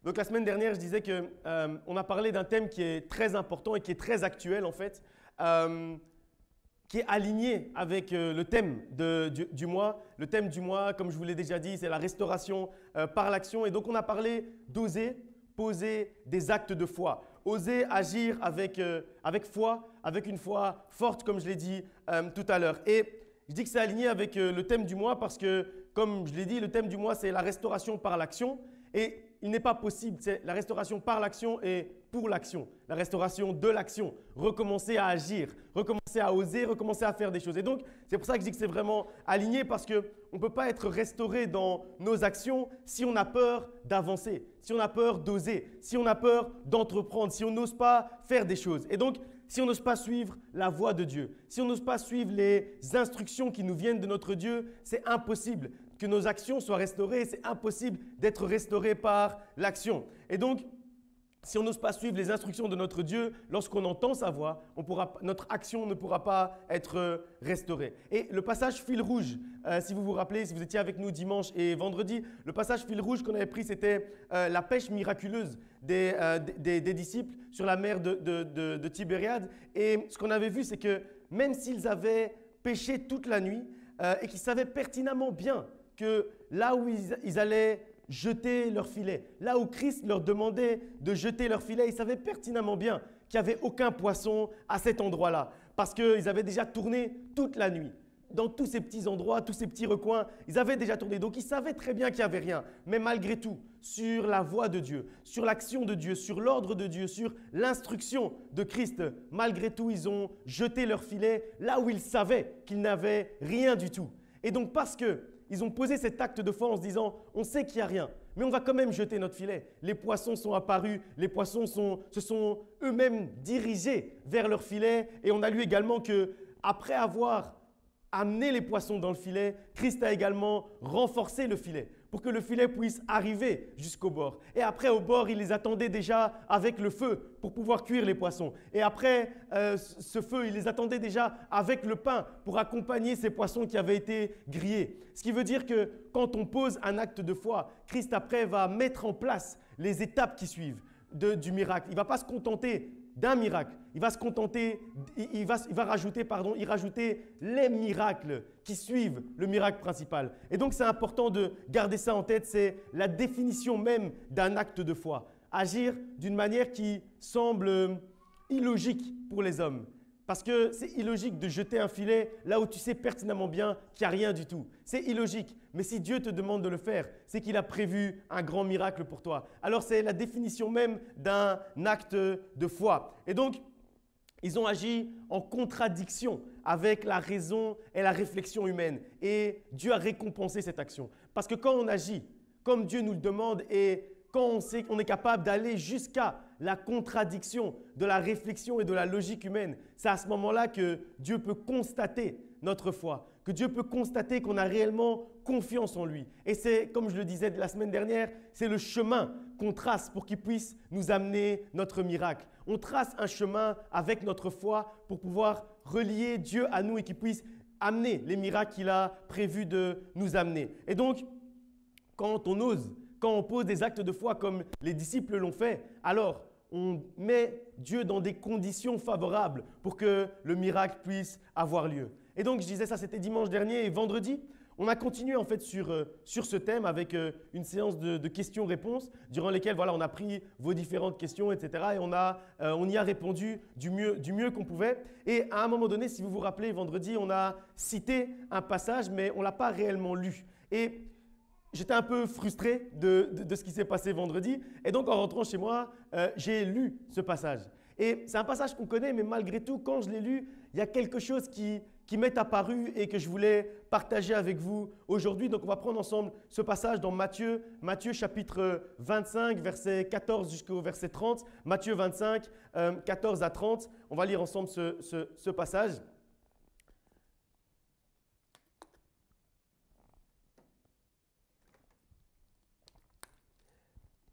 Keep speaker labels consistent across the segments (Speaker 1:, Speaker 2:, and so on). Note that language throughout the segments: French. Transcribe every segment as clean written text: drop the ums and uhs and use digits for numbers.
Speaker 1: Donc la semaine dernière, je disais que on a parlé d'un thème qui est très important et qui est très actuel en fait, qui est aligné avec le thème du mois. Le thème du mois, comme je vous l'ai déjà dit, c'est la restauration par l'action. Et donc on a parlé d'oser poser des actes de foi, oser agir avec foi, avec une foi forte, comme je l'ai dit tout à l'heure. Et je dis que c'est aligné avec le thème du mois parce que, comme je l'ai dit, le thème du mois, c'est la restauration par l'action. Et il n'est pas possible, c'est la restauration par l'action et pour l'action, la restauration de l'action, recommencer à agir, recommencer à oser, recommencer à faire des choses. Et donc, c'est pour ça que je dis que c'est vraiment aligné parce qu'on ne peut pas être restauré dans nos actions si on a peur d'avancer, si on a peur d'oser, si on a peur d'entreprendre, si on n'ose pas faire des choses. Et donc, si on n'ose pas suivre la voie de Dieu, si on n'ose pas suivre les instructions qui nous viennent de notre Dieu, c'est impossible que nos actions soient restaurées, c'est impossible d'être restauré par l'action. Et donc, si on n'ose pas suivre les instructions de notre Dieu, lorsqu'on entend sa voix, notre action ne pourra pas être restaurée. Et le passage fil rouge, si vous vous rappelez, si vous étiez avec nous dimanche et vendredi, le passage fil rouge qu'on avait pris, c'était la pêche miraculeuse des disciples sur la mer de Tibériade. Et ce qu'on avait vu, c'est que même s'ils avaient pêché toute la nuit et qu'ils savaient pertinemment bien que là où ils allaient jeter leur filet, là où Christ leur demandait de jeter leur filet, ils savaient pertinemment bien qu'il n'y avait aucun poisson à cet endroit-là parce qu'ils avaient déjà tourné toute la nuit. Dans tous ces petits endroits, tous ces petits recoins, ils avaient déjà tourné. Donc, ils savaient très bien qu'il n'y avait rien. Mais malgré tout, sur la voie de Dieu, sur l'action de Dieu, sur l'ordre de Dieu, sur l'instruction de Christ, malgré tout, ils ont jeté leur filet là où ils savaient qu'ils n'avaient rien du tout. Et donc, parce qu'ils ont posé cet acte de foi en se disant « on sait qu'il n'y a rien, mais on va quand même jeter notre filet ». Les poissons sont apparus, les poissons se sont eux-mêmes dirigés vers leur filet. Et on a lu également qu'après avoir amené les poissons dans le filet, Christ a également renforcé le filet pour que le filet puisse arriver jusqu'au bord. Et après, au bord, il les attendait déjà avec le feu pour pouvoir cuire les poissons. Et après ce feu, il les attendait déjà avec le pain pour accompagner ces poissons qui avaient été grillés. Ce qui veut dire que quand on pose un acte de foi, Christ après va mettre en place les étapes qui suivent du miracle. Il ne va pas se contenter d'un miracle. Il va se contenter, il va rajouter les miracles qui suivent le miracle principal. Et donc, c'est important de garder ça en tête. C'est la définition même d'un acte de foi. Agir d'une manière qui semble illogique pour les hommes. Parce que c'est illogique de jeter un filet là où tu sais pertinemment bien qu'il n'y a rien du tout. C'est illogique. Mais si Dieu te demande de le faire, c'est qu'il a prévu un grand miracle pour toi. Alors c'est la définition même d'un acte de foi. Et donc, ils ont agi en contradiction avec la raison et la réflexion humaine. Et Dieu a récompensé cette action. Parce que quand on agit comme Dieu nous le demande et quand on sait qu'on est capable d'aller jusqu'à la contradiction de la réflexion et de la logique humaine, c'est à ce moment-là que Dieu peut constater notre foi, que Dieu peut constater qu'on a réellement confiance en lui. Et c'est, comme je le disais la semaine dernière, c'est le chemin qu'on trace pour qu'il puisse nous amener notre miracle. On trace un chemin avec notre foi pour pouvoir relier Dieu à nous et qu'il puisse amener les miracles qu'il a prévu de nous amener. Et donc, quand on ose, quand on pose des actes de foi comme les disciples l'ont fait, alors on met Dieu dans des conditions favorables pour que le miracle puisse avoir lieu. Et donc, je disais ça, c'était dimanche dernier et vendredi, on a continué en fait sur ce thème avec une séance de questions-réponses durant lesquelles voilà, on a pris vos différentes questions, etc. Et on y a répondu du mieux qu'on pouvait. Et à un moment donné, si vous vous rappelez, vendredi, on a cité un passage, mais on ne l'a pas réellement lu. Et j'étais un peu frustré de ce qui s'est passé vendredi. Et donc, en rentrant chez moi, j'ai lu ce passage. Et c'est un passage qu'on connaît, mais malgré tout, quand je l'ai lu, il y a quelque chose qui m'est apparu et que je voulais partager avec vous aujourd'hui. Donc, on va prendre ensemble ce passage dans Matthieu chapitre 25, verset 14 jusqu'au verset 30. Matthieu 25, 14 à 30. On va lire ensemble ce passage.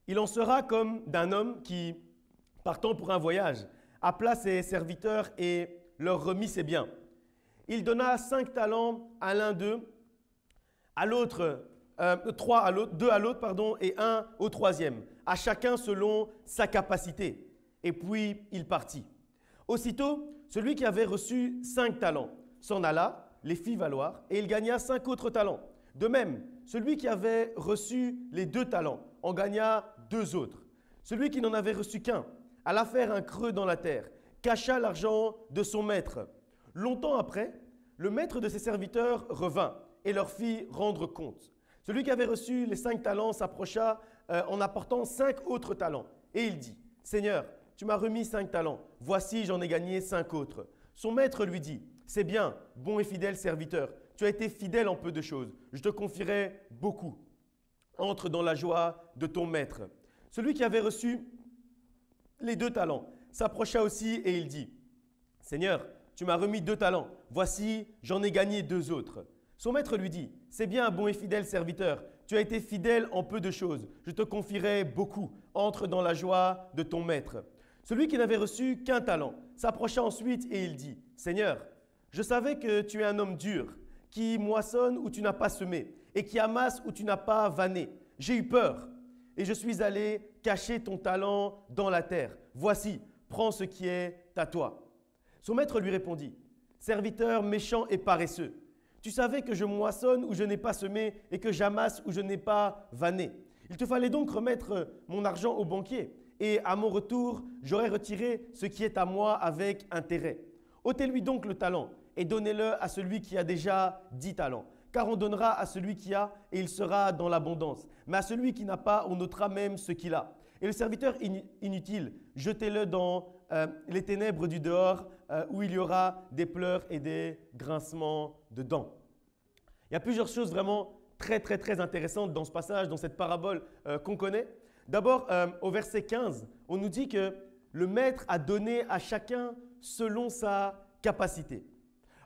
Speaker 1: Il en sera comme d'un homme qui, partant pour un voyage, appela ses serviteurs et leur remit ses biens. Il donna 5 talents à l'un d'eux, à l'autre trois à l'autre, deux à l'autre, pardon, et un au troisième, à chacun selon sa capacité. Et puis il partit. Aussitôt, celui qui avait reçu 5 talents s'en alla, les fit valoir, et il gagna 5 autres talents. De même, celui qui avait reçu les 2 talents en gagna 2 autres. Celui qui n'en avait reçu qu'un alla faire un creux dans la terre, cacha l'argent de son maître. Longtemps après, le maître de ses serviteurs revint et leur fit rendre compte. Celui qui avait reçu les 5 talents s'approcha en apportant 5 autres talents. Et il dit, « Seigneur, tu m'as remis 5 talents, voici j'en ai gagné 5 autres. » Son maître lui dit, « C'est bien, bon et fidèle serviteur, tu as été fidèle en peu de choses, je te confierai beaucoup. Entre dans la joie de ton maître. » Celui qui avait reçu les 2 talents s'approcha aussi et il dit, « Seigneur, tu m'as remis 2 talents, voici j'en ai gagné 2 autres. » Son maître lui dit, « C'est bien, bon et fidèle serviteur, tu as été fidèle en peu de choses, je te confierai beaucoup, entre dans la joie de ton maître. » Celui qui n'avait reçu qu'un talent s'approcha ensuite et il dit, « Seigneur, je savais que tu es un homme dur, qui moissonne où tu n'as pas semé et qui amasse où tu n'as pas vanné. J'ai eu peur et je suis allé cacher ton talent dans la terre. Voici, prends ce qui est à toi. » Son maître lui répondit, « Serviteur méchant et paresseux, tu savais que je moissonne où je n'ai pas semé et que j'amasse où je n'ai pas vanné. Il te fallait donc remettre mon argent au banquier et à mon retour, j'aurais retiré ce qui est à moi avec intérêt. Ôtez-lui donc le talent et donnez-le à celui qui a déjà 10 talents. Car on donnera à celui qui a et il sera dans l'abondance. Mais à celui qui n'a pas, on ôtera même ce qu'il a. Et le serviteur inutile, jetez-le dans les ténèbres du dehors où il y aura des pleurs et des grincements de dents. » Il y a plusieurs choses vraiment très intéressantes dans ce passage, dans cette parabole qu'on connaît. D'abord, au verset 15, on nous dit que le maître a donné à chacun selon sa capacité.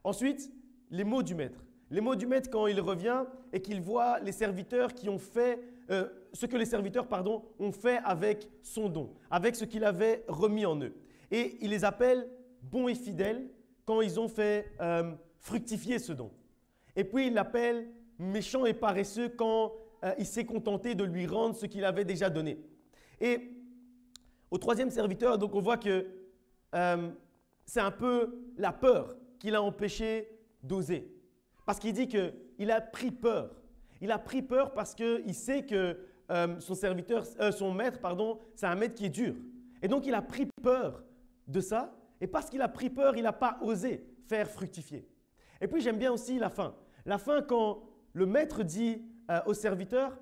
Speaker 1: Ensuite, les mots du maître. Les mots du maître quand il revient et qu'il voit les serviteurs qui ont fait ce que les serviteurs ont fait avec son don, avec ce qu'il avait remis en eux. Et il les appelle bons et fidèles quand ils ont fait fructifier ce don. Et puis il l'appelle méchant et paresseux quand il s'est contenté de lui rendre ce qu'il avait déjà donné. Et au troisième serviteur, donc on voit que c'est un peu la peur qui l'a empêché d'oser. Parce qu'il dit qu'il a pris peur. Il a pris peur parce qu'il sait que son maître, c'est un maître qui est dur. Et donc il a pris peur de ça. Et parce qu'il a pris peur, il n'a pas osé faire fructifier. Et puis j'aime bien aussi la fin. La fin quand le maître dit au serviteur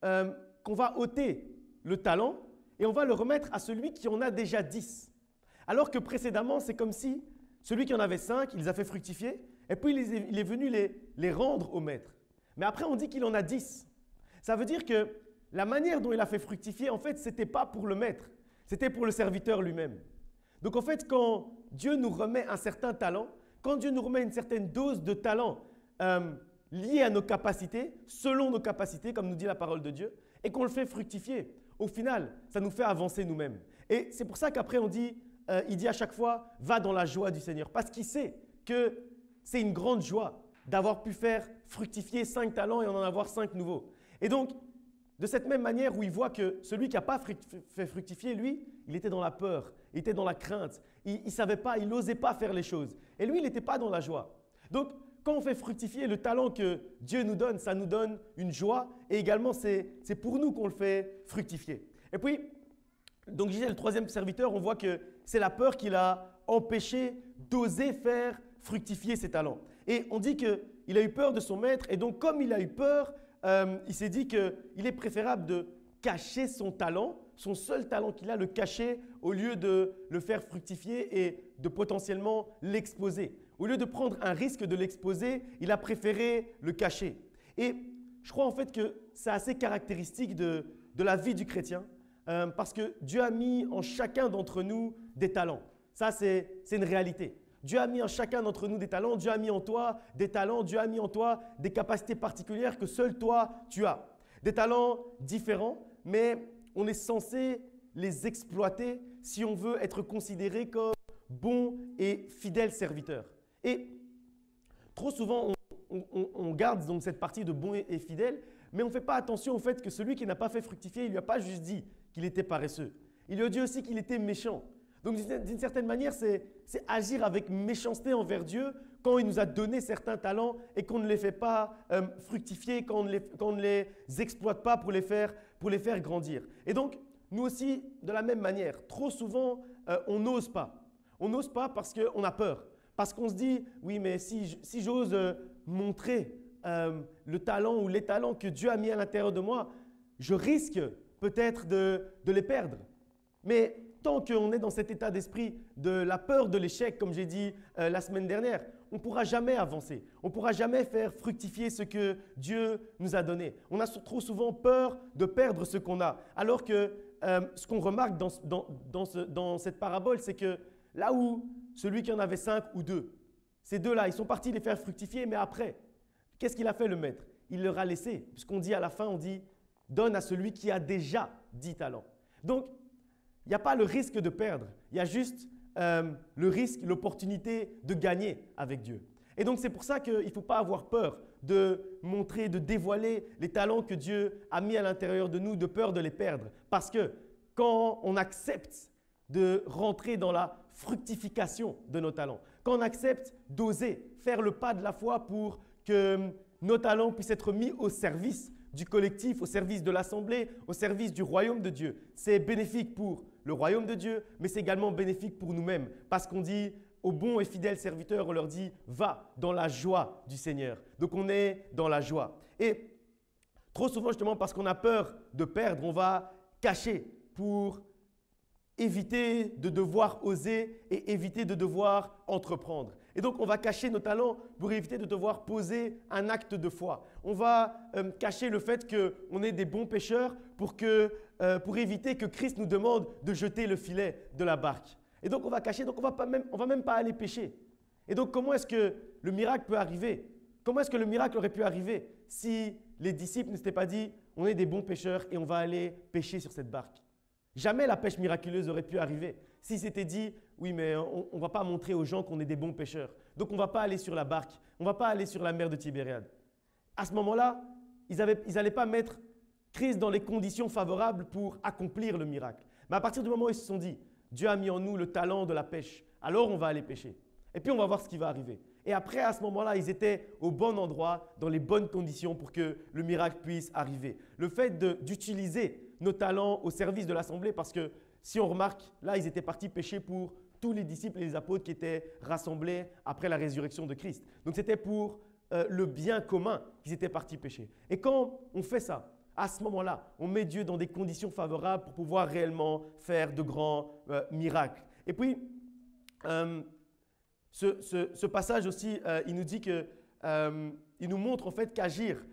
Speaker 1: qu'on va ôter le talent et on va le remettre à celui qui en a déjà 10. Alors que précédemment, c'est comme si celui qui en avait 5, il les a fait fructifier et puis il est venu les rendre au maître. Mais après, on dit qu'il en a 10. Ça veut dire que la manière dont il a fait fructifier, en fait, ce n'était pas pour le maître, c'était pour le serviteur lui-même. Donc en fait, quand Dieu nous remet un certain talent, quand Dieu nous remet une certaine dose de talent liée à nos capacités, selon nos capacités, comme nous dit la parole de Dieu, et qu'on le fait fructifier, au final, ça nous fait avancer nous-mêmes. Et c'est pour ça qu'après, il dit à chaque fois, va dans la joie du Seigneur, parce qu'il sait que c'est une grande joie d'avoir pu faire fructifier 5 talents et en avoir 5 nouveaux. Et donc, de cette même manière où il voit que celui qui n'a pas fait fructifier, lui, il était dans la peur, il était dans la crainte, il ne savait pas, il n'osait pas faire les choses. Et lui, il n'était pas dans la joie. Donc, quand on fait fructifier le talent que Dieu nous donne, ça nous donne une joie et également c'est pour nous qu'on le fait fructifier. Et puis, donc je disais, le troisième serviteur, on voit que c'est la peur qui l'a empêché d'oser faire fructifier ses talents. Et on dit qu'il a eu peur de son maître et donc comme il a eu peur, il s'est dit qu'il est préférable de cacher son talent, son seul talent qu'il a, le cacher au lieu de le faire fructifier et de potentiellement l'exposer. Au lieu de prendre un risque de l'exposer, il a préféré le cacher. Et je crois en fait que c'est assez caractéristique de la vie du chrétien parce que Dieu a mis en chacun d'entre nous des talents. Ça, c'est une réalité. Dieu a mis en chacun d'entre nous des talents, Dieu a mis en toi des talents, Dieu a mis en toi des capacités particulières que seul toi tu as. Des talents différents, mais on est censé les exploiter si on veut être considéré comme bon et fidèle serviteur. Et trop souvent, on garde donc cette partie de bon et fidèle, Mais on ne fait pas attention au fait que celui qui n'a pas fait fructifier, il ne lui a pas juste dit qu'il était paresseux. Il lui a dit aussi qu'il était méchant. Donc d'une certaine manière, c'est agir avec méchanceté envers Dieu quand il nous a donné certains talents et qu'on ne les fait pas fructifier, qu'on ne les exploite pas pour les faire grandir. Et donc, nous aussi, de la même manière, trop souvent, on n'ose pas. On n'ose pas parce qu'on a peur. Parce qu'on se dit, oui, mais si j'ose montrer le talent ou les talents que Dieu a mis à l'intérieur de moi, je risque peut-être de les perdre. Mais tant qu'on est dans cet état d'esprit de la peur de l'échec, comme j'ai dit la semaine dernière, on ne pourra jamais avancer. On ne pourra jamais faire fructifier ce que Dieu nous a donné. On a trop souvent peur de perdre ce qu'on a. Alors que ce qu'on remarque dans cette parabole, c'est que là où celui qui en avait 5 ou 2, ces deux-là, ils sont partis les faire fructifier, mais après, qu'est-ce qu'il a fait le maître? Il leur a laissé, puisqu'on dit à la fin, on dit « donne à celui qui a déjà 10 talents ». Donc, il n'y a pas le risque de perdre, il y a juste le risque, l'opportunité de gagner avec Dieu. Et donc, c'est pour ça qu'il ne faut pas avoir peur de montrer, de dévoiler les talents que Dieu a mis à l'intérieur de nous, de peur de les perdre. Parce que quand on accepte de rentrer dans la fructification de nos talents, quand on accepte d'oser faire le pas de la foi pour que nos talents puissent être mis au service du collectif, au service de l'assemblée, au service du royaume de Dieu. C'est bénéfique pour le royaume de Dieu, mais c'est également bénéfique pour nous-mêmes parce qu'on dit aux bons et fidèles serviteurs, on leur dit « va dans la joie du Seigneur ». Donc on est dans la joie. Et trop souvent justement parce qu'on a peur de perdre, on va cacher pour éviter de devoir oser et éviter de devoir entreprendre. Et donc, on va cacher nos talents pour éviter de devoir poser un acte de foi. On va cacher le fait qu'on est des bons pêcheurs pour éviter que Christ nous demande de jeter le filet de la barque. Et donc, on va cacher, donc on va même pas aller pêcher. Et donc, comment est-ce que le miracle peut arriver? Comment est-ce que le miracle aurait pu arriver si les disciples ne s'étaient pas dit « on est des bons pêcheurs et on va aller pêcher sur cette barque ». Jamais la pêche miraculeuse aurait pu arriver s'ils s'étaient dit « oui, mais on ne va pas montrer aux gens qu'on est des bons pêcheurs. Donc, on ne va pas aller sur la barque, on ne va pas aller sur la mer de Tibériade. » À ce moment-là, ils n'allaient pas mettre Christ dans les conditions favorables pour accomplir le miracle. Mais à partir du moment où ils se sont dit « Dieu a mis en nous le talent de la pêche, alors on va aller pêcher. » Et puis, on va voir ce qui va arriver. Et après, à ce moment-là, ils étaient au bon endroit, dans les bonnes conditions pour que le miracle puisse arriver. Le fait d'utiliser nos talents au service de l'assemblée, parce que si on remarque, là, ils étaient partis pêcher pour tous les disciples et les apôtres qui étaient rassemblés après la résurrection de Christ. Donc, c'était pour le bien commun qu'ils étaient partis pêcher. Et quand on fait ça, à ce moment-là, on met Dieu dans des conditions favorables pour pouvoir réellement faire de grands miracles. Et puis, ce passage aussi, il nous dit que, il nous montre en fait qu'agir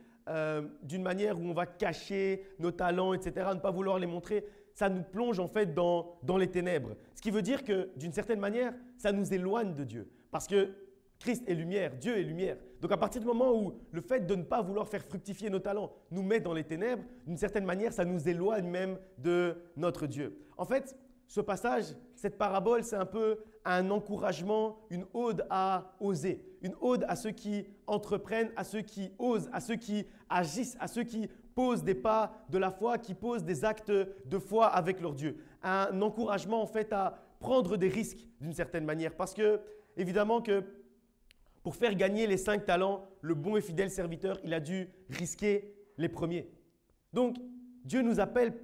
Speaker 1: d'une manière où on va cacher nos talents, etc., ne pas vouloir les montrer, ça nous plonge en fait dans les ténèbres. Ce qui veut dire que d'une certaine manière, ça nous éloigne de Dieu. Parce que Christ est lumière, Dieu est lumière. Donc à partir du moment où le fait de ne pas vouloir faire fructifier nos talents nous met dans les ténèbres, d'une certaine manière, ça nous éloigne même de notre Dieu. En fait, ce passage, cette parabole, c'est un peu un encouragement, une ode à oser, une ode à ceux qui entreprennent, à ceux qui osent, à ceux qui agissent, à ceux qui posent des pas de la foi, qui posent des actes de foi avec leur Dieu. Un encouragement en fait à prendre des risques d'une certaine manière parce que évidemment que pour faire gagner les 5 talents, le bon et fidèle serviteur, il a dû risquer les premiers. Donc Dieu nous appelle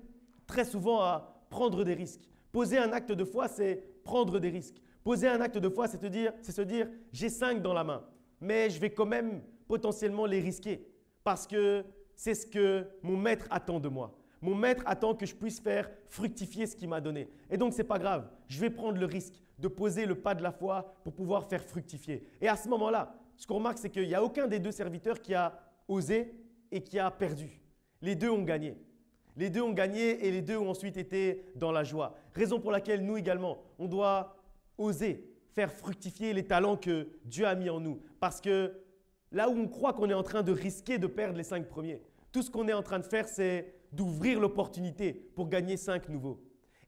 Speaker 1: très souvent à prendre des risques. Poser un acte de foi, c'est prendre des risques. Poser un acte de foi, c'est se dire, j'ai 5 dans la main, mais je vais quand même potentiellement les risquer parce que c'est ce que mon maître attend de moi. Mon maître attend que je puisse faire fructifier ce qu'il m'a donné. Et donc, ce n'est pas grave. Je vais prendre le risque de poser le pas de la foi pour pouvoir faire fructifier. Et à ce moment-là, ce qu'on remarque, c'est qu'il n'y a aucun des 2 serviteurs qui a osé et qui a perdu. Les 2 ont gagné. Les 2 ont gagné et les 2 ont ensuite été dans la joie. Raison pour laquelle nous également, on doit oser faire fructifier les talents que Dieu a mis en nous. Parce que là où on croit qu'on est en train de risquer de perdre les 5 premiers, tout ce qu'on est en train de faire, c'est d'ouvrir l'opportunité pour gagner 5 nouveaux.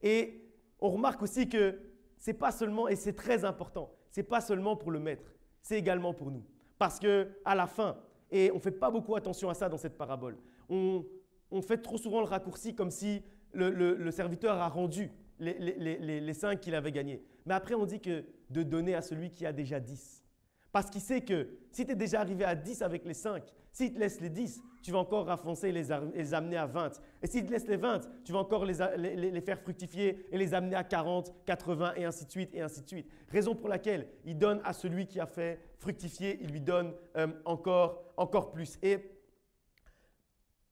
Speaker 1: Et on remarque aussi que c'est pas seulement, et c'est très important, c'est pas seulement pour le maître, c'est également pour nous. Parce qu'à la fin, et on ne fait pas beaucoup attention à ça dans cette parabole, On fait trop souvent le raccourci comme si le serviteur a rendu les 5 qu'il avait gagnés. Mais après, on dit que de donner à celui qui a déjà 10. Parce qu'il sait que si tu es déjà arrivé à 10 avec les 5, s'il te laisse les 10, tu vas encore raffoncer et les amener à 20. Et s'il te laisse les 20, tu vas encore les faire fructifier et les amener à 40, 80 et ainsi de suite et ainsi de suite. Raison pour laquelle il donne à celui qui a fait fructifier, il lui donne encore plus. Et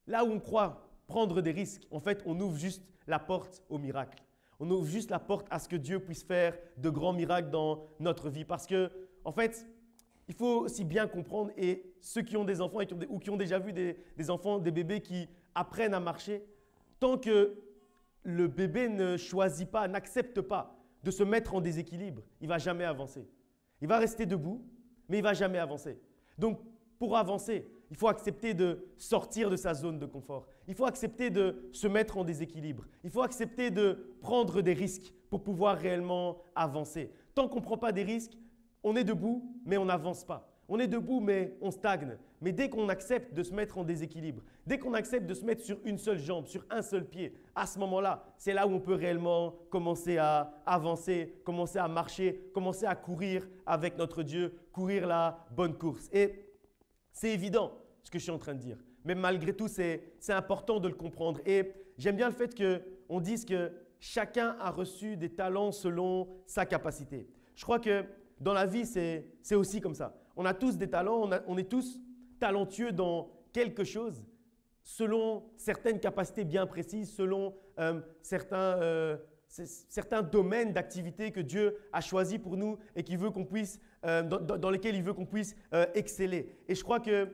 Speaker 1: là où on croit prendre des risques, en fait, on ouvre juste la porte au miracle. On ouvre juste la porte à ce que Dieu puisse faire de grands miracles dans notre vie. Parce que, en fait, il faut aussi bien comprendre, et ceux qui ont des enfants ou qui ont déjà vu des enfants, des bébés qui apprennent à marcher, tant que le bébé ne choisit pas, n'accepte pas de se mettre en déséquilibre, il ne va jamais avancer. Il va rester debout, mais il ne va jamais avancer. Donc, pour avancer, il faut accepter de sortir de sa zone de confort. Il faut accepter de se mettre en déséquilibre. Il faut accepter de prendre des risques pour pouvoir réellement avancer. Tant qu'on ne prend pas des risques, on est debout, mais on n'avance pas. On est debout, mais on stagne. Mais dès qu'on accepte de se mettre en déséquilibre, dès qu'on accepte de se mettre sur une seule jambe, sur un seul pied, à ce moment-là, c'est là où on peut réellement commencer à avancer, commencer à marcher, commencer à courir avec notre Dieu, courir la bonne course. Et c'est évident ce que je suis en train de dire. Mais malgré tout, c'est important de le comprendre. Et j'aime bien le fait qu'on dise que chacun a reçu des talents selon sa capacité. Je crois que dans la vie, c'est aussi comme ça. On a tous des talents, on est tous talentueux dans quelque chose selon certaines capacités bien précises, selon certains domaines d'activité que Dieu a choisis pour nous et qui veut qu'on puisse, dans lesquels il veut qu'on puisse exceller. Et je crois que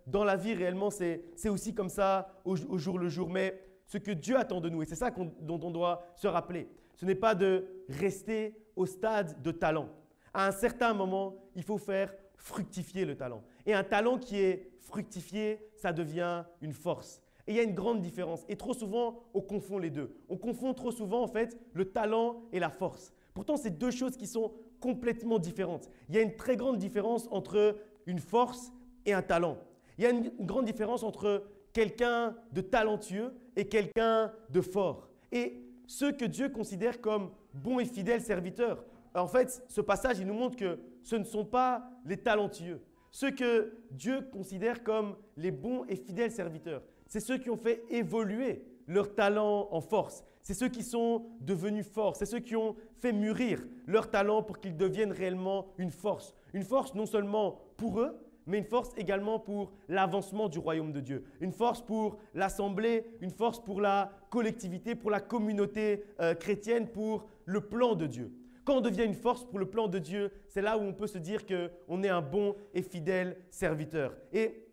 Speaker 1: dans la vie, réellement, c'est aussi comme ça au jour le jour. Mais ce que Dieu attend de nous, et c'est ça dont on doit se rappeler, ce n'est pas de rester au stade de talent. À un certain moment, il faut faire fructifier le talent. Et un talent qui est fructifié, ça devient une force. Et il y a une grande différence. Et trop souvent, on confond les deux. On confond trop souvent, en fait, le talent et la force. Pourtant, c'est deux choses qui sont complètement différentes. Il y a une très grande différence entre une force et un talent. Il y a une grande différence entre quelqu'un de talentueux et quelqu'un de fort. Et ceux que Dieu considère comme bons et fidèles serviteurs, en fait, ce passage, il nous montre que ce ne sont pas les talentueux. Ceux que Dieu considère comme les bons et fidèles serviteurs, c'est ceux qui ont fait évoluer leur talent en force. C'est ceux qui sont devenus forts. C'est ceux qui ont fait mûrir leur talent pour qu'ils deviennent réellement une force. Une force non seulement pour eux, mais une force également pour l'avancement du royaume de Dieu. Une force pour l'assemblée, une force pour la collectivité, pour la communauté chrétienne, pour le plan de Dieu. Quand on devient une force pour le plan de Dieu, c'est là où on peut se dire qu'on est un bon et fidèle serviteur. Et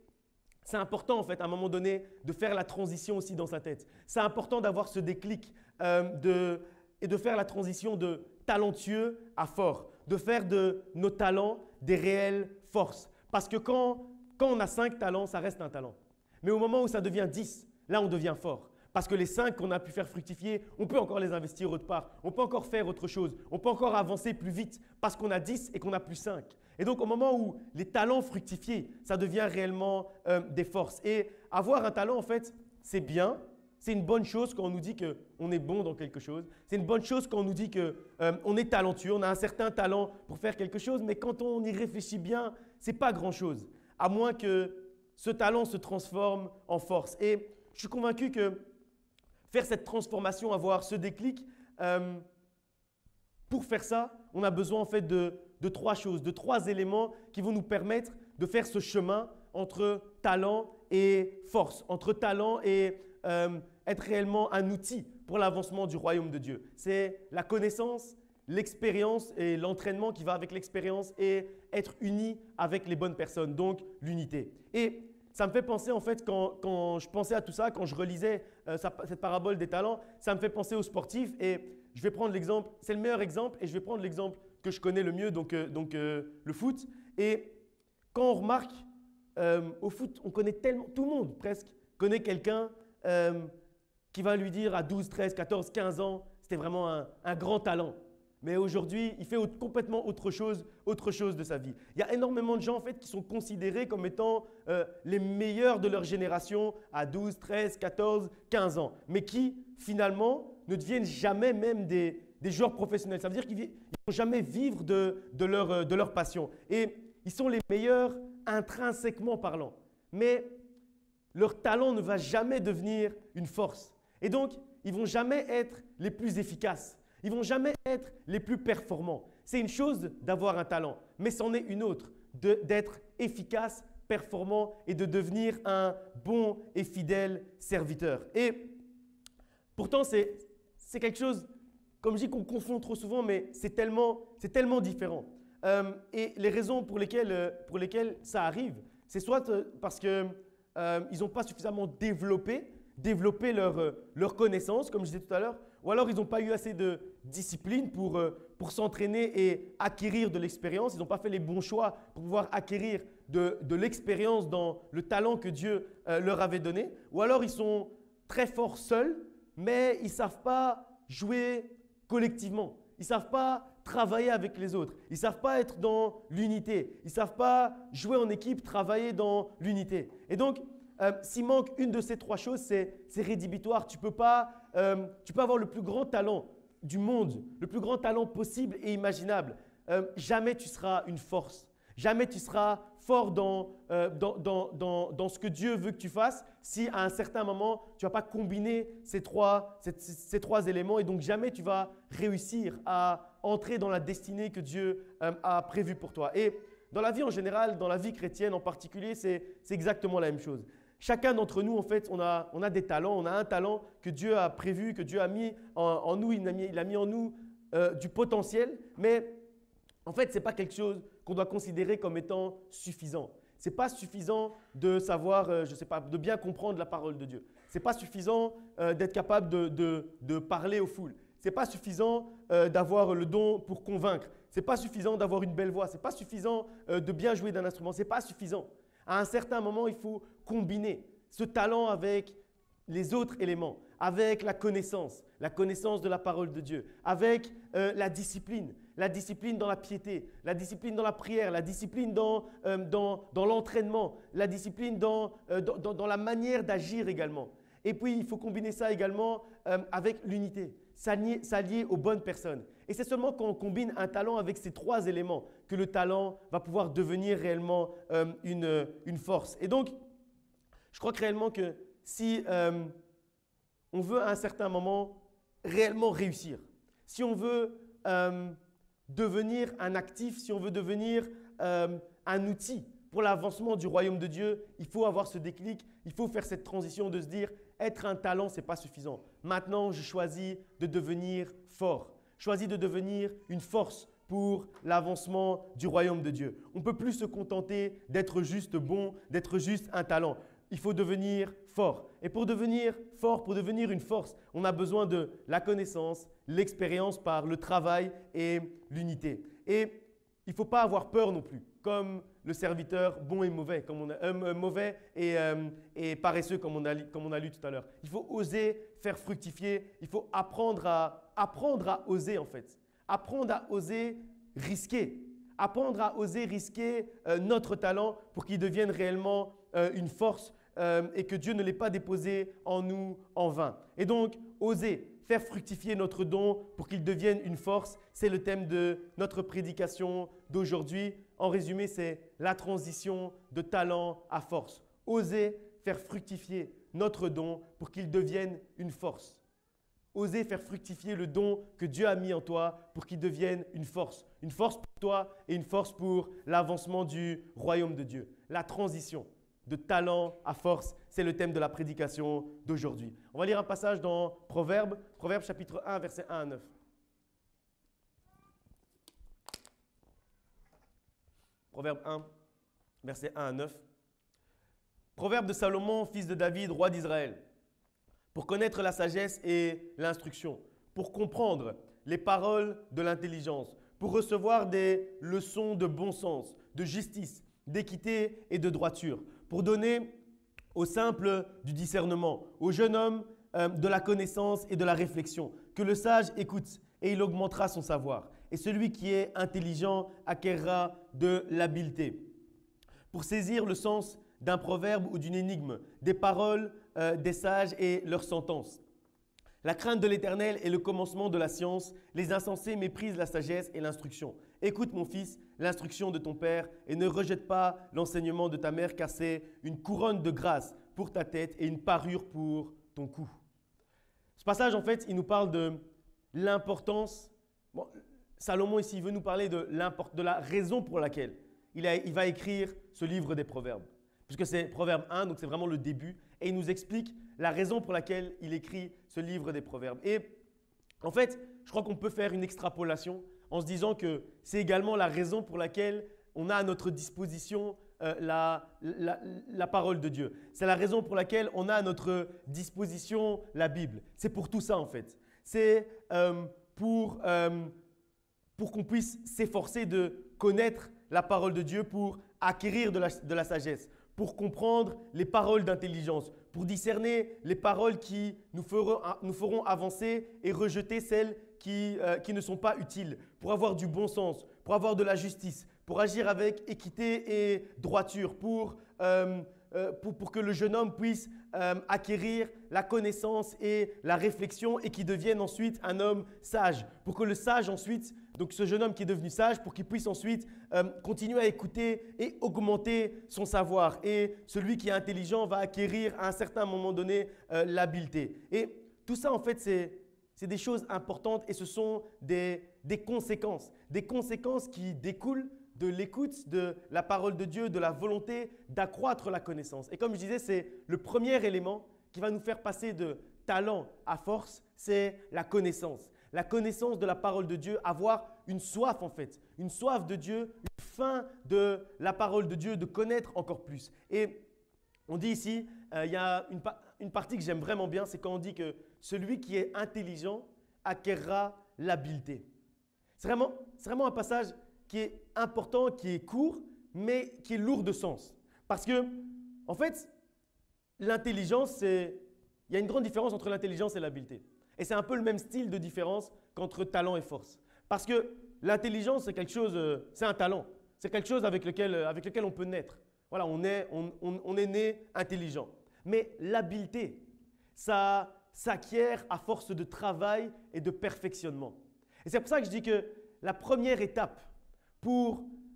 Speaker 1: c'est important, en fait, à un moment donné, de faire la transition aussi dans sa tête. C'est important d'avoir ce déclic et de faire la transition de talentueux à fort, de faire de nos talents des réelles forces. Parce que quand on a 5 talents, ça reste un talent. Mais au moment où ça devient 10, là, on devient fort. Parce que les 5 qu'on a pu faire fructifier, on peut encore les investir autre part. On peut encore faire autre chose. On peut encore avancer plus vite parce qu'on a 10 et qu'on a plus 5. Et donc, au moment où les talents fructifient, ça devient réellement des forces. Et avoir un talent, en fait, c'est bien. C'est une bonne chose quand on nous dit qu'on est bon dans quelque chose. C'est une bonne chose quand on nous dit qu'on est talentueux, on a un certain talent pour faire quelque chose. Mais quand on y réfléchit bien, ce n'est pas grand-chose. À moins que ce talent se transforme en force. Et je suis convaincu que faire cette transformation, avoir ce déclic, pour faire ça, on a besoin en fait de 3 choses, de 3 éléments qui vont nous permettre de faire ce chemin entre talent et force, entre talent et être réellement un outil pour l'avancement du royaume de Dieu. C'est la connaissance, l'expérience et l'entraînement qui va avec l'expérience et être uni avec les bonnes personnes, donc l'unité. Et ça me fait penser, en fait, quand je pensais à tout ça, quand je relisais cette parabole des talents, ça me fait penser aux sportifs. Et je vais prendre l'exemple, c'est le meilleur exemple, et je vais prendre l'exemple que je connais le mieux, donc le foot. Et quand on remarque, au foot, on connaît tellement, tout le monde presque connaît quelqu'un qui va lui dire à 12, 13, 14, 15 ans, c'était vraiment un grand talent. Mais aujourd'hui, il fait complètement autre chose de sa vie. Il y a énormément de gens en fait qui sont considérés comme étant les meilleurs de leur génération à 12, 13, 14, 15 ans, mais qui finalement ne deviennent jamais même des joueurs professionnels. Ça veut dire qu'ils ne vont jamais vivre de leur passion. Et ils sont les meilleurs intrinsèquement parlant. Mais leur talent ne va jamais devenir une force. Et donc, ils ne vont jamais être les plus efficaces. Ils ne vont jamais être les plus performants. C'est une chose d'avoir un talent, mais c'en est une autre d'être efficace, performant et de devenir un bon et fidèle serviteur. Et pourtant, c'est quelque chose, comme je dis, qu'on confond trop souvent, mais c'est tellement différent. Et les raisons pour lesquelles ça arrive, c'est soit parce qu'ils n'ont pas suffisamment développé leur connaissance, comme je disais tout à l'heure, ou alors ils n'ont pas eu assez de discipline pour s'entraîner et acquérir de l'expérience. Ils n'ont pas fait les bons choix pour pouvoir acquérir de l'expérience dans le talent que Dieu leur avait donné. Ou alors ils sont très forts seuls, mais ils ne savent pas jouer collectivement. Ils ne savent pas travailler avec les autres. Ils ne savent pas être dans l'unité. Ils ne savent pas jouer en équipe, travailler dans l'unité. Et donc, s'il manque une de ces trois choses, c'est rédhibitoire. Tu peux avoir le plus grand talent du monde, le plus grand talent possible et imaginable. Jamais tu seras une force. Jamais tu seras fort dans ce que Dieu veut que tu fasses si à un certain moment, tu ne vas pas combiner ces trois éléments. Et donc, jamais tu vas réussir à entrer dans la destinée que Dieu a prévue pour toi. Et dans la vie en général, dans la vie chrétienne en particulier, c'est exactement la même chose. Chacun d'entre nous, en fait, on a des talents. On a un talent que Dieu a prévu, que Dieu a mis en nous. Il a mis en nous du potentiel. Mais en fait, ce n'est pas quelque chose qu'on doit considérer comme étant suffisant. Ce n'est pas suffisant de savoir, je sais pas, de bien comprendre la parole de Dieu. Ce n'est pas suffisant d'être capable de parler aux foules. Ce n'est pas suffisant d'avoir le don pour convaincre. Ce n'est pas suffisant d'avoir une belle voix. Ce n'est pas suffisant de bien jouer d'un instrument. Ce n'est pas suffisant. À un certain moment, il faut combiner ce talent avec les autres éléments, avec la connaissance de la parole de Dieu, avec la discipline dans la piété, la discipline dans la prière, la discipline dans l'entraînement, la discipline dans la manière d'agir également. Et puis, il faut combiner ça également avec l'unité, s'allier aux bonnes personnes. Et c'est seulement quand on combine un talent avec ces trois éléments que le talent va pouvoir devenir réellement une force. Et donc, je crois que réellement que si on veut à un certain moment réellement réussir, si on veut devenir un actif, si on veut devenir un outil pour l'avancement du royaume de Dieu, il faut avoir ce déclic, il faut faire cette transition de se dire être un talent, ce n'est pas suffisant. Maintenant, je choisis de devenir fort. Je choisis de devenir une force pour l'avancement du royaume de Dieu. On ne peut plus se contenter d'être juste bon, d'être juste un talent. Il faut devenir fort. Et pour devenir fort, pour devenir une force, on a besoin de la connaissance, l'expérience par le travail et l'unité. Et il ne faut pas avoir peur non plus, comme le serviteur bon et mauvais, mauvais et paresseux, comme on a lu tout à l'heure. Il faut oser faire fructifier, il faut apprendre à oser en fait. Apprendre à oser risquer. Apprendre à oser risquer notre talent pour qu'il devienne réellement une force et que Dieu ne l'ait pas déposé en nous en vain. Et donc, oser faire fructifier notre don pour qu'il devienne une force, c'est le thème de notre prédication d'aujourd'hui. En résumé, c'est la transition de talent à force. Oser faire fructifier notre don pour qu'il devienne une force. Oser faire fructifier le don que Dieu a mis en toi pour qu'il devienne une force. Une force pour toi et une force pour l'avancement du royaume de Dieu. La transition de talent à force, c'est le thème de la prédication d'aujourd'hui. On va lire un passage dans Proverbes chapitre 1, versets 1 à 9. Proverbe 1, versets 1 à 9. Proverbe de Salomon, fils de David, roi d'Israël. Pour connaître la sagesse et l'instruction, pour comprendre les paroles de l'intelligence, pour recevoir des leçons de bon sens, de justice, d'équité et de droiture, pour donner aux simples du discernement, au jeune homme de la connaissance et de la réflexion. Que le sage écoute et il augmentera son savoir. Et celui qui est intelligent acquérera de l'habileté. Pour saisir le sens d'un proverbe ou d'une énigme, des paroles des sages et leurs sentences. La crainte de l'Éternel est le commencement de la science. Les insensés méprisent la sagesse et l'instruction. Écoute, mon fils, l'instruction de ton père et ne rejette pas l'enseignement de ta mère, car c'est une couronne de grâce pour ta tête et une parure pour ton cou. Ce passage, en fait, il nous parle de l'importance. Bon, Salomon ici, il veut nous parler de la raison pour laquelle il va écrire ce livre des Proverbes. Puisque c'est Proverbe 1, donc c'est vraiment le début. Et il nous explique la raison pour laquelle il écrit ce livre des Proverbes. Et en fait, je crois qu'on peut faire une extrapolation en se disant que c'est également la raison pour laquelle on a à notre disposition la parole de Dieu. C'est la raison pour laquelle on a à notre disposition la Bible. C'est pour tout ça en fait. C'est pour qu'on puisse s'efforcer de connaître la parole de Dieu, pour acquérir de la sagesse, pour comprendre les paroles d'intelligence, pour discerner les paroles qui nous feront avancer et rejeter celles qui ne sont pas utiles, pour avoir du bon sens, pour avoir de la justice, pour agir avec équité et droiture, pour que le jeune homme puisse acquérir la connaissance et la réflexion et qu'il devienne ensuite un homme sage, pour que le sage ensuite, donc ce jeune homme qui est devenu sage, pour qu'il puisse ensuite continuer à écouter et augmenter son savoir. Et celui qui est intelligent va acquérir à un certain moment donné l'habileté. Et tout ça en fait c'est des choses importantes et ce sont des conséquences qui découlent de l'écoute de la parole de Dieu, de la volonté d'accroître la connaissance. Et comme je disais, c'est le premier élément qui va nous faire passer de talent à force, c'est la connaissance. La connaissance de la parole de Dieu, avoir une soif en fait, une soif de Dieu, une faim de la parole de Dieu, de connaître encore plus. Et on dit ici, il y a une partie que j'aime vraiment bien, c'est quand on dit que celui qui est intelligent acquérera l'habileté. C'est vraiment un passage qui est important, qui est court, mais qui est lourd de sens. Parce que, en fait, l'intelligence, il y a une grande différence entre l'intelligence et l'habileté. Et c'est un peu le même style de différence qu'entre talent et force. Parce que l'intelligence, c'est quelque chose, c'est un talent. C'est quelque chose avec lequel on peut naître. Voilà, on est né intelligent. Mais l'habileté, ça s'acquiert à force de travail et de perfectionnement. Et c'est pour ça que je dis que la première étape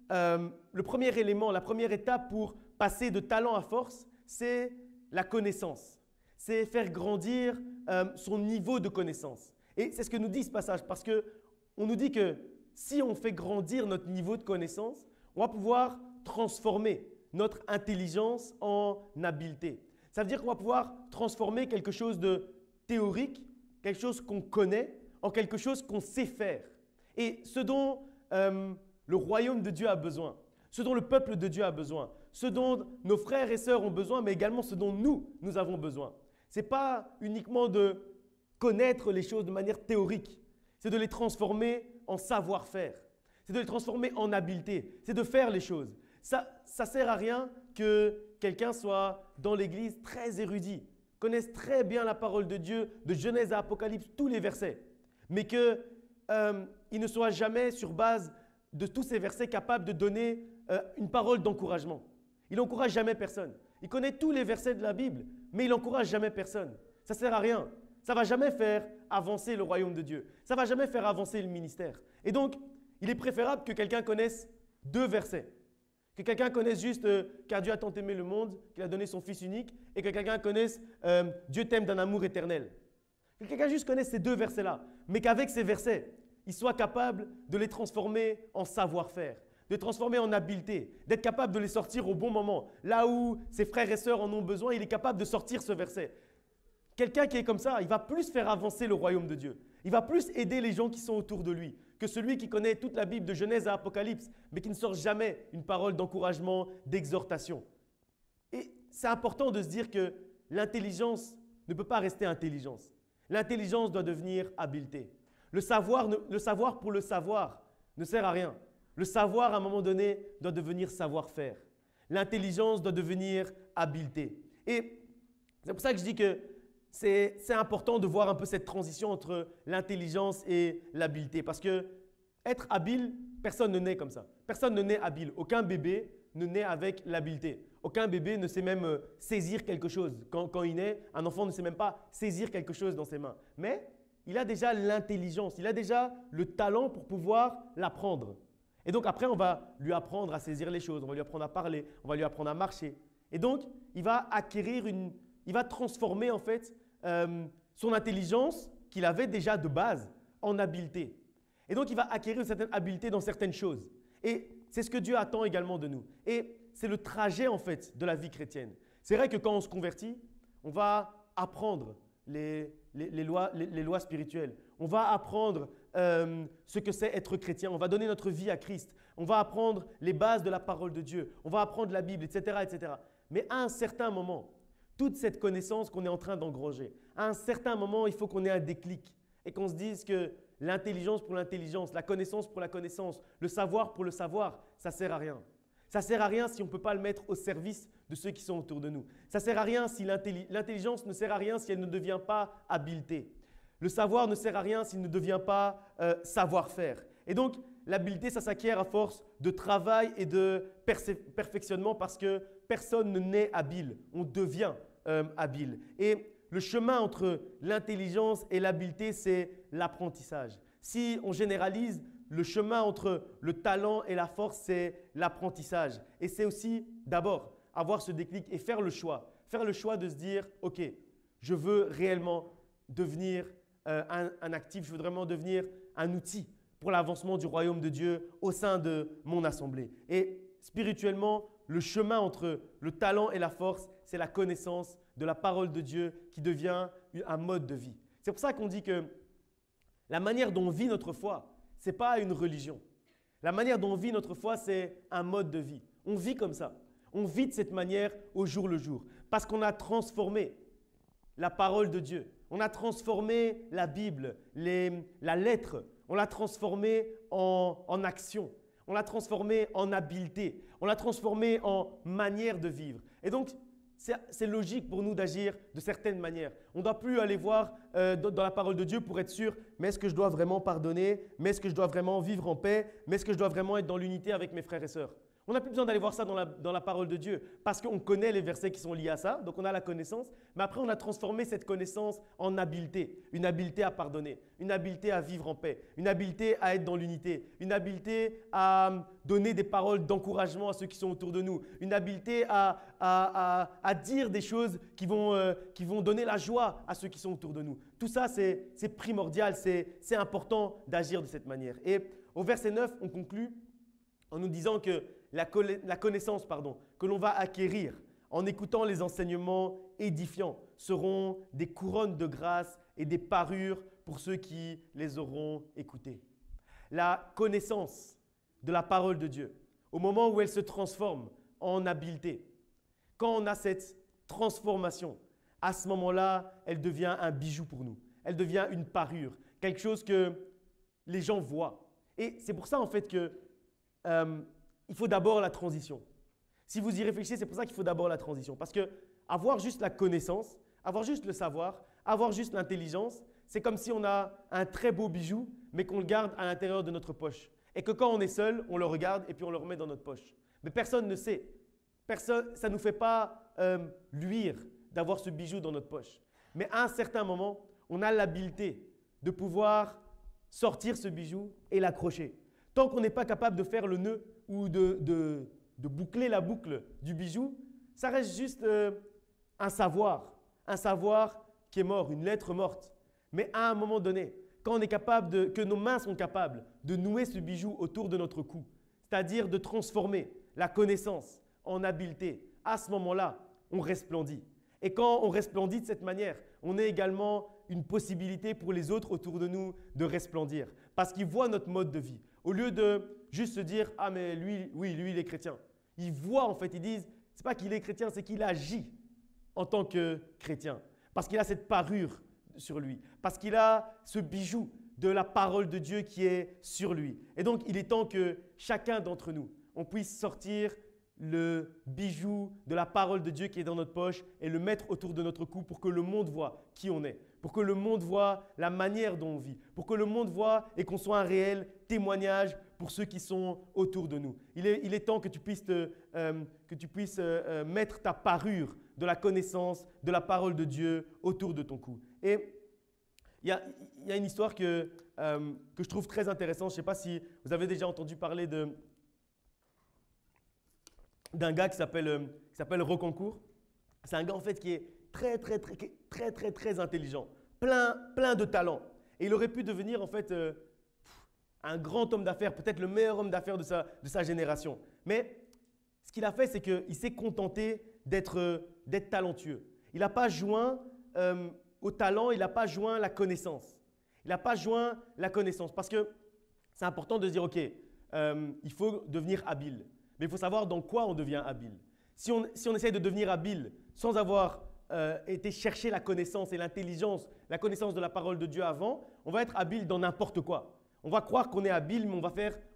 Speaker 1: le premier élément, la première étape pour passer de talent à force, c'est la connaissance. C'est faire grandir son niveau de connaissance. Et c'est ce que nous dit ce passage, parce qu'on nous dit que si on fait grandir notre niveau de connaissance, on va pouvoir transformer notre intelligence en habileté. Ça veut dire qu'on va pouvoir transformer quelque chose de théorique, quelque chose qu'on connaît, en quelque chose qu'on sait faire. Et ce dont le royaume de Dieu a besoin, ce dont le peuple de Dieu a besoin, ce dont nos frères et sœurs ont besoin, mais également ce dont nous avons besoin. Ce n'est pas uniquement de connaître les choses de manière théorique, c'est de les transformer en savoir-faire, c'est de les transformer en habileté, c'est de faire les choses. Ça ne sert à rien que quelqu'un soit dans l'église très érudit, connaisse très bien la parole de Dieu, de Genèse à Apocalypse, tous les versets, mais qu'il ne soit jamais sur base de tous ces versets capable de donner une parole d'encouragement. Il n'encourage jamais personne. Il connaît tous les versets de la Bible, mais il n'encourage jamais personne. Ça ne sert à rien. Ça ne va jamais faire avancer le royaume de Dieu. Ça ne va jamais faire avancer le ministère. Et donc, il est préférable que quelqu'un connaisse 2 versets. Que quelqu'un connaisse juste car Dieu a tant aimé le monde qu'il a donné son Fils unique et que quelqu'un connaisse Dieu t'aime d'un amour éternel. Que quelqu'un juste connaisse ces 2 versets-là, mais qu'avec ces versets, il soit capable de les transformer en savoir-faire, de les transformer en habileté, d'être capable de les sortir au bon moment. Là où ses frères et sœurs en ont besoin, il est capable de sortir ce verset. Quelqu'un qui est comme ça, il va plus faire avancer le royaume de Dieu. Il va plus aider les gens qui sont autour de lui que celui qui connaît toute la Bible de Genèse à Apocalypse, mais qui ne sort jamais une parole d'encouragement, d'exhortation. Et c'est important de se dire que l'intelligence ne peut pas rester intelligence. L'intelligence doit devenir habileté. Le savoir pour le savoir ne sert à rien. Le savoir, à un moment donné, doit devenir savoir-faire. L'intelligence doit devenir habileté. Et c'est pour ça que je dis que c'est important de voir un peu cette transition entre l'intelligence et l'habileté. Parce que être habile, personne ne naît comme ça. Personne ne naît habile. Aucun bébé ne naît avec l'habileté. Aucun bébé ne sait même saisir quelque chose. Quand il naît, un enfant ne sait même pas saisir quelque chose dans ses mains. Mais il a déjà l'intelligence, il a déjà le talent pour pouvoir l'apprendre. Et donc après, on va lui apprendre à saisir les choses, on va lui apprendre à parler, on va lui apprendre à marcher. Et donc, il va transformer en fait son intelligence qu'il avait déjà de base en habileté. Et donc, il va acquérir une certaine habileté dans certaines choses. Et c'est ce que Dieu attend également de nous. Et c'est le trajet en fait de la vie chrétienne. C'est vrai que quand on se convertit, on va apprendre les lois spirituelles. On va apprendre ce que c'est être chrétien. On va donner notre vie à Christ. On va apprendre les bases de la parole de Dieu. On va apprendre la Bible, etc., etc. Mais à un certain moment, toute cette connaissance qu'on est en train d'engranger, à un certain moment, il faut qu'on ait un déclic et qu'on se dise que l'intelligence pour l'intelligence, la connaissance pour la connaissance, le savoir pour le savoir, ça ne sert à rien. Ça ne sert à rien si on ne peut pas le mettre au service de ceux qui sont autour de nous. Ça ne sert à rien si l'intelligence ne sert à rien si elle ne devient pas habileté. Le savoir ne sert à rien s'il ne devient pas savoir-faire. Et donc, l'habileté, ça s'acquiert à force de travail et de perfectionnement parce que personne ne naît habile. On devient habile. Et le chemin entre l'intelligence et l'habileté, c'est l'apprentissage. Si on généralise, le chemin entre le talent et la force, c'est l'apprentissage. Et c'est aussi d'abord avoir ce déclic et faire le choix. Faire le choix de se dire, OK, je veux réellement devenir un actif, je veux vraiment devenir un outil pour l'avancement du royaume de Dieu au sein de mon assemblée. Et spirituellement, le chemin entre le talent et la force, c'est la connaissance de la parole de Dieu qui devient un mode de vie. C'est pour ça qu'on dit que la manière dont on vit notre foi, ce n'est pas une religion. La manière dont on vit notre foi, c'est un mode de vie. On vit comme ça. On vit de cette manière au jour le jour. Parce qu'on a transformé la parole de Dieu. On a transformé la Bible, la lettre. On l'a transformée en action. On l'a transformée en habileté. On l'a transformée en manière de vivre. Et donc, c'est logique pour nous d'agir de certaines manières. On ne doit plus aller voir dans la parole de Dieu pour être sûr, mais est-ce que je dois vraiment pardonner? Mais est-ce que je dois vraiment vivre en paix? Mais est-ce que je dois vraiment être dans l'unité avec mes frères et sœurs? On n'a plus besoin d'aller voir ça dans la parole de Dieu parce qu'on connaît les versets qui sont liés à ça, donc on a la connaissance. Mais après, on a transformé cette connaissance en habileté. Une habileté à pardonner, une habileté à vivre en paix, une habileté à être dans l'unité, une habileté à donner des paroles d'encouragement à ceux qui sont autour de nous, une habileté à dire des choses qui vont donner la joie à ceux qui sont autour de nous. Tout ça, c'est primordial, c'est important d'agir de cette manière. Et au verset 9, on conclut en nous disant que la connaissance que l'on va acquérir en écoutant les enseignements édifiants seront des couronnes de grâce et des parures pour ceux qui les auront écoutés. La connaissance de la parole de Dieu, au moment où elle se transforme en habileté, quand on a cette transformation, à ce moment-là, elle devient un bijou pour nous. Elle devient une parure, quelque chose que les gens voient. Et c'est pour ça en fait que il faut d'abord la transition. Si vous y réfléchissez, c'est pour ça qu'il faut d'abord la transition. Parce que avoir juste la connaissance, avoir juste le savoir, avoir juste l'intelligence, c'est comme si on a un très beau bijou, mais qu'on le garde à l'intérieur de notre poche. Et que quand on est seul, on le regarde et puis on le remet dans notre poche. Mais personne ne sait. Ça ne nous fait pas luire d'avoir ce bijou dans notre poche. Mais à un certain moment, on a l'habileté de pouvoir sortir ce bijou et l'accrocher. Tant qu'on n'est pas capable de faire le nœud ou de boucler la boucle du bijou, ça reste juste un savoir qui est mort, une lettre morte. Mais à un moment donné, quand on est capable que nos mains sont capables de nouer ce bijou autour de notre cou, c'est-à-dire de transformer la connaissance en habileté, à ce moment-là, on resplendit. Et quand on resplendit de cette manière, on est également une possibilité pour les autres autour de nous de resplendir. Parce qu'ils voient notre mode de vie. Au lieu de juste se dire « Ah mais lui, il est chrétien ». Ils voient en fait, ils disent « C'est pas qu'il est chrétien, c'est qu'il agit en tant que chrétien. » Parce qu'il a cette parure sur lui. Parce qu'il a ce bijou de la parole de Dieu qui est sur lui. Et donc, il est temps que chacun d'entre nous, on puisse sortir le bijou de la parole de Dieu qui est dans notre poche et le mettre autour de notre cou pour que le monde voit qui on est, pour que le monde voit la manière dont on vit, pour que le monde voit et qu'on soit un réel témoignage pour ceux qui sont autour de nous. Il est temps que tu puisses, mettre ta parure de la connaissance de la parole de Dieu autour de ton cou. Et il y a une histoire que je trouve très intéressante. Je ne sais pas si vous avez déjà entendu parler d'un gars qui s'appelle Rocancourt. C'est un gars en fait qui est très intelligent, plein de talent. Et il aurait pu devenir en fait un grand homme d'affaires, peut-être le meilleur homme d'affaires de sa génération. Mais ce qu'il a fait, c'est qu'il s'est contenté d'être talentueux. Il n'a pas joint au talent, il n'a pas joint la connaissance. Il n'a pas joint la connaissance parce que c'est important de se dire, OK, il faut devenir habile. Mais il faut savoir dans quoi on devient habile. Si on essaye de devenir habile sans avoir été chercher la connaissance et l'intelligence, la connaissance de la parole de Dieu avant, on va être habile dans n'importe quoi. On va croire qu'on est habile, mais on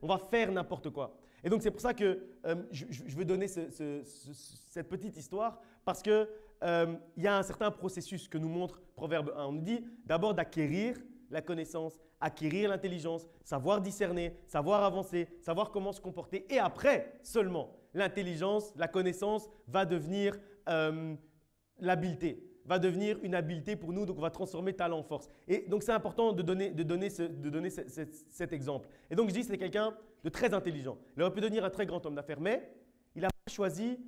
Speaker 1: va faire n'importe quoi. Et donc, c'est pour ça que je veux donner cette petite histoire parce qu'il y a un certain processus que nous montre Proverbe 1. On nous dit d'abord d'acquérir la connaissance, acquérir l'intelligence, savoir discerner, savoir avancer, savoir comment se comporter. Et après seulement, l'intelligence, la connaissance va devenir l'habileté, va devenir une habileté pour nous. Donc, on va transformer talent en force. Et donc, c'est important de donner cet exemple. Et donc, je dis que c'est quelqu'un de très intelligent. Il aurait pu devenir un très grand homme d'affaires, mais il a choisi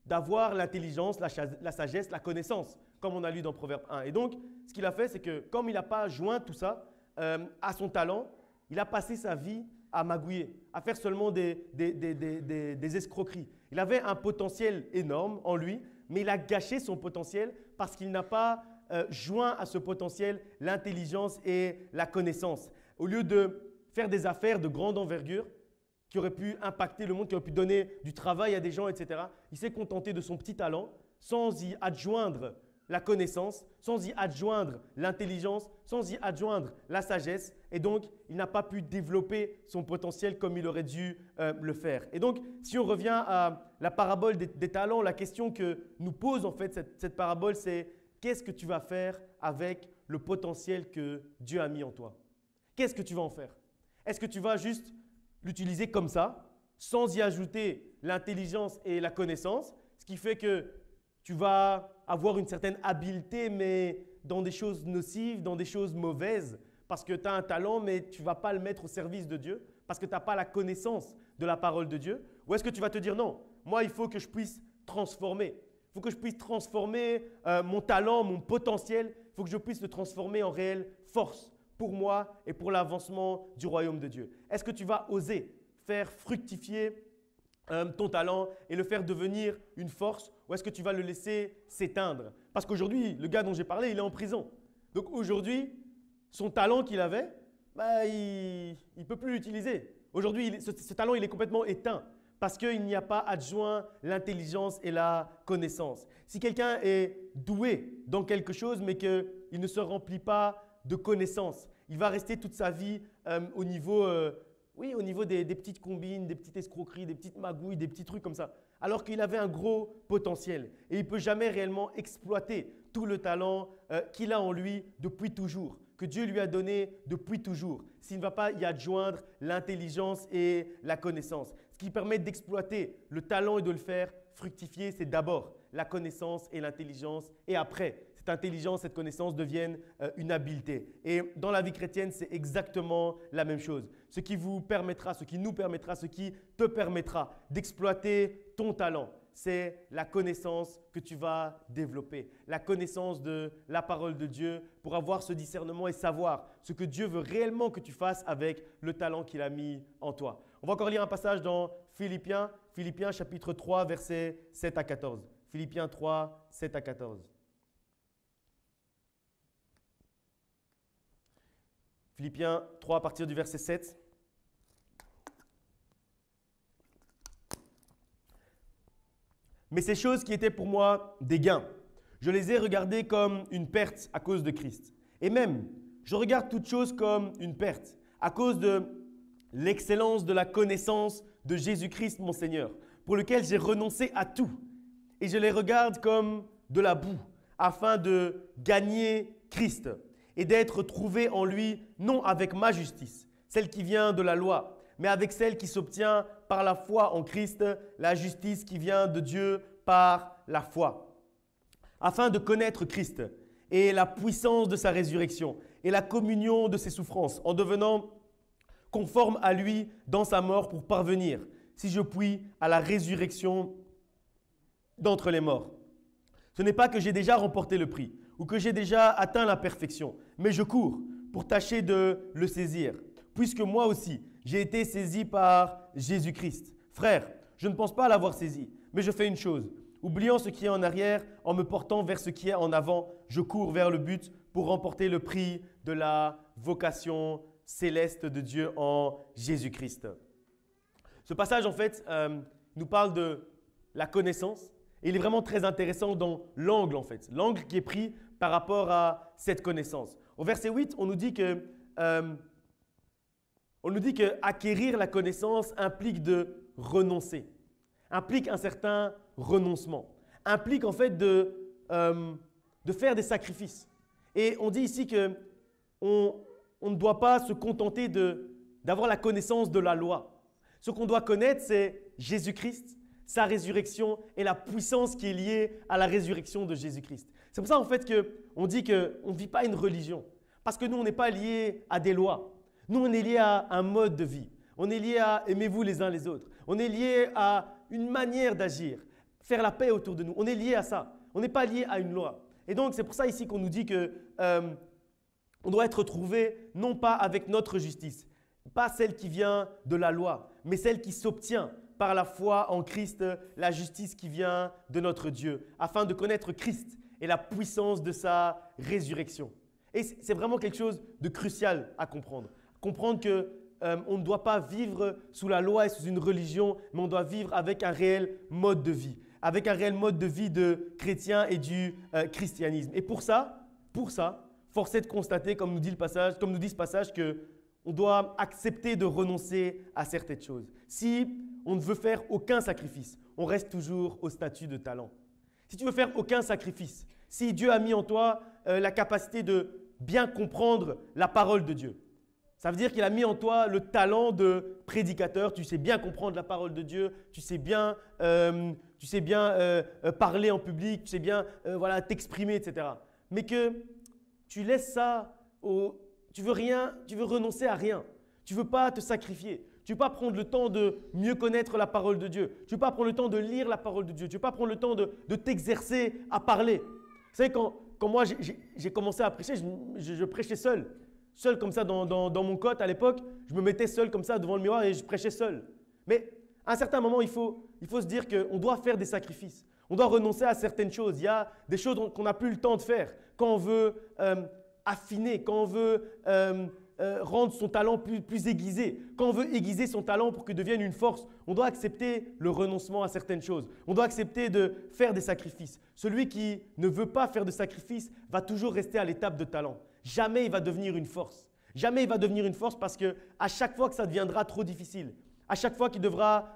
Speaker 1: d'avoir l'intelligence, la sagesse, la connaissance, comme on a lu dans Proverbe 1. Et donc, ce qu'il a fait, c'est que comme il n'a pas joint tout ça à son talent, il a passé sa vie à magouiller, à faire seulement des escroqueries. Il avait un potentiel énorme en lui, mais il a gâché son potentiel parce qu'il n'a pas joint à ce potentiel l'intelligence et la connaissance. Au lieu de faire des affaires de grande envergure qui auraient pu impacter le monde, qui auraient pu donner du travail à des gens, etc., il s'est contenté de son petit talent sans y adjoindre la connaissance, sans y adjoindre l'intelligence, sans y adjoindre la sagesse. Et donc, il n'a pas pu développer son potentiel comme il aurait dû le faire. Et donc, si on revient à la parabole des talents, la question que nous pose en fait cette parabole, c'est qu'est-ce que tu vas faire avec le potentiel que Dieu a mis en toi? Qu'est-ce que tu vas en faire? Est-ce que tu vas juste l'utiliser comme ça, sans y ajouter l'intelligence et la connaissance, ce qui fait que tu vas avoir une certaine habileté, mais dans des choses nocives, dans des choses mauvaises, parce que tu as un talent, mais tu ne vas pas le mettre au service de Dieu, parce que tu n'as pas la connaissance de la parole de Dieu? Ou est-ce que tu vas te dire non, moi il faut que je puisse transformer, il faut que je puisse transformer mon talent, mon potentiel, il faut que je puisse le transformer en réelle force pour moi et pour l'avancement du royaume de Dieu? Est-ce que tu vas oser faire fructifier ton talent et le faire devenir une force, ou est-ce que tu vas le laisser s'éteindre? Parce qu'aujourd'hui, le gars dont j'ai parlé, il est en prison. Donc aujourd'hui, son talent qu'il avait, il ne peut plus l'utiliser. Aujourd'hui, ce talent, il est complètement éteint parce qu'il n'y a pas adjoint l'intelligence et la connaissance. Si quelqu'un est doué dans quelque chose, mais qu'il ne se remplit pas de connaissances, il va rester toute sa vie au niveau des petites combines, des petites escroqueries, des petites magouilles, des petits trucs comme ça. Alors qu'il avait un gros potentiel et il ne peut jamais réellement exploiter tout le talent qu'il a en lui depuis toujours, que Dieu lui a donné depuis toujours, s'il ne va pas y adjoindre l'intelligence et la connaissance. Ce qui permet d'exploiter le talent et de le faire fructifier, c'est d'abord la connaissance et l'intelligence, et après, cette intelligence, cette connaissance deviennent une habileté. Et dans la vie chrétienne, c'est exactement la même chose. Ce qui vous permettra, ce qui nous permettra, ce qui te permettra d'exploiter ton talent, c'est la connaissance que tu vas développer, la connaissance de la parole de Dieu pour avoir ce discernement et savoir ce que Dieu veut réellement que tu fasses avec le talent qu'il a mis en toi. On va encore lire un passage dans Philippiens chapitre 3, versets 7 à 14. Philippiens 3, 7 à 14. Philippiens 3 à partir du verset 7. Mais ces choses qui étaient pour moi des gains, je les ai regardées comme une perte à cause de Christ. Et même, je regarde toutes choses comme une perte à cause de l'excellence de la connaissance de Jésus-Christ mon Seigneur, pour lequel j'ai renoncé à tout. Et je les regarde comme de la boue, afin de gagner Christ et d'être trouvé en lui, non avec ma justice, celle qui vient de la loi, mais avec celle qui s'obtient par la foi en Christ, la justice qui vient de Dieu par la foi. Afin de connaître Christ et la puissance de sa résurrection et la communion de ses souffrances, en devenant conforme à lui dans sa mort pour parvenir, si je puis, à la résurrection d'entre les morts. Ce n'est pas que j'ai déjà remporté le prix ou que j'ai déjà atteint la perfection, mais je cours pour tâcher de le saisir, puisque moi aussi, j'ai été saisi par Jésus-Christ. Frère, je ne pense pas l'avoir saisi, mais je fais une chose. Oubliant ce qui est en arrière, en me portant vers ce qui est en avant, je cours vers le but pour remporter le prix de la vocation céleste de Dieu en Jésus-Christ. Ce passage, en fait, nous parle de la connaissance. Et il est vraiment très intéressant dans l'angle, en fait. L'angle qui est pris par rapport à cette connaissance. Au verset 8, on nous dit que acquérir la connaissance implique de renoncer, implique un certain renoncement, implique en fait de faire des sacrifices. Et on dit ici qu'on ne doit pas se contenter d'avoir la connaissance de la loi. Ce qu'on doit connaître, c'est Jésus-Christ, sa résurrection et la puissance qui est liée à la résurrection de Jésus-Christ. C'est pour ça en fait qu'on dit qu'on ne vit pas une religion. Parce que nous, on n'est pas liés à des lois. Nous, on est liés à un mode de vie. On est liés à aimez-vous les uns les autres. On est liés à une manière d'agir, faire la paix autour de nous. On est liés à ça. On n'est pas liés à une loi. Et donc, c'est pour ça ici qu'on nous dit qu'on doit être trouvé non pas avec notre justice, pas celle qui vient de la loi, mais celle qui s'obtient par la foi en Christ, la justice qui vient de notre Dieu, afin de connaître Christ et la puissance de sa résurrection. Et c'est vraiment quelque chose de crucial à comprendre. Comprendre qu'on ne doit pas vivre sous la loi et sous une religion, mais on doit vivre avec un réel mode de vie, avec un réel mode de vie de chrétien et du christianisme. Et pour ça, force est de constater, comme nous dit ce passage, qu'on doit accepter de renoncer à certaines choses. Si on ne veut faire aucun sacrifice, on reste toujours au statut de talent. Si tu veux faire aucun sacrifice, si Dieu a mis en toi la capacité de bien comprendre la parole de Dieu, ça veut dire qu'il a mis en toi le talent de prédicateur, tu sais bien comprendre la parole de Dieu, tu sais bien parler en public, tu sais bien t'exprimer, etc. Mais que tu laisses ça, tu veux renoncer à rien, tu ne veux pas te sacrifier. Tu ne veux pas prendre le temps de mieux connaître la parole de Dieu. Tu ne veux pas prendre le temps de lire la parole de Dieu. Tu ne veux pas prendre le temps de t'exercer à parler. Vous savez, quand moi j'ai commencé à prêcher, je prêchais seul. Seul comme ça dans mon cote à l'époque. Je me mettais seul comme ça devant le miroir et je prêchais seul. Mais à un certain moment, il faut se dire qu'on doit faire des sacrifices. On doit renoncer à certaines choses. Il y a des choses qu'on n'a plus le temps de faire. Quand on veut affiner, quand on veut rendre son talent plus aiguisé, quand on veut aiguiser son talent pour qu'il devienne une force, on doit accepter le renoncement à certaines choses. On doit accepter de faire des sacrifices. Celui qui ne veut pas faire de sacrifices va toujours rester à l'étape de talent. Jamais il va devenir une force. Jamais il va devenir une force parce qu'à chaque fois que ça deviendra trop difficile, à chaque fois qu'il devra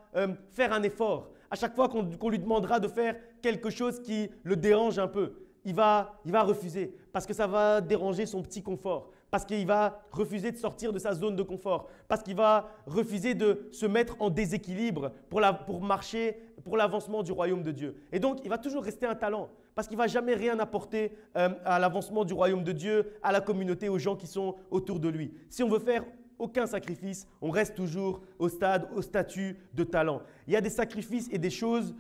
Speaker 1: faire un effort, à chaque fois qu'on lui demandera de faire quelque chose qui le dérange un peu, il va refuser parce que ça va déranger son petit confort, parce qu'il va refuser de sortir de sa zone de confort, parce qu'il va refuser de se mettre en déséquilibre pour marcher pour l'avancement du royaume de Dieu. Et donc, il va toujours rester un talent parce qu'il ne va jamais rien apporter à l'avancement du royaume de Dieu, à la communauté, aux gens qui sont autour de lui. Si on veut faire aucun sacrifice, on reste toujours au statut de talent. Il y a des sacrifices et des choses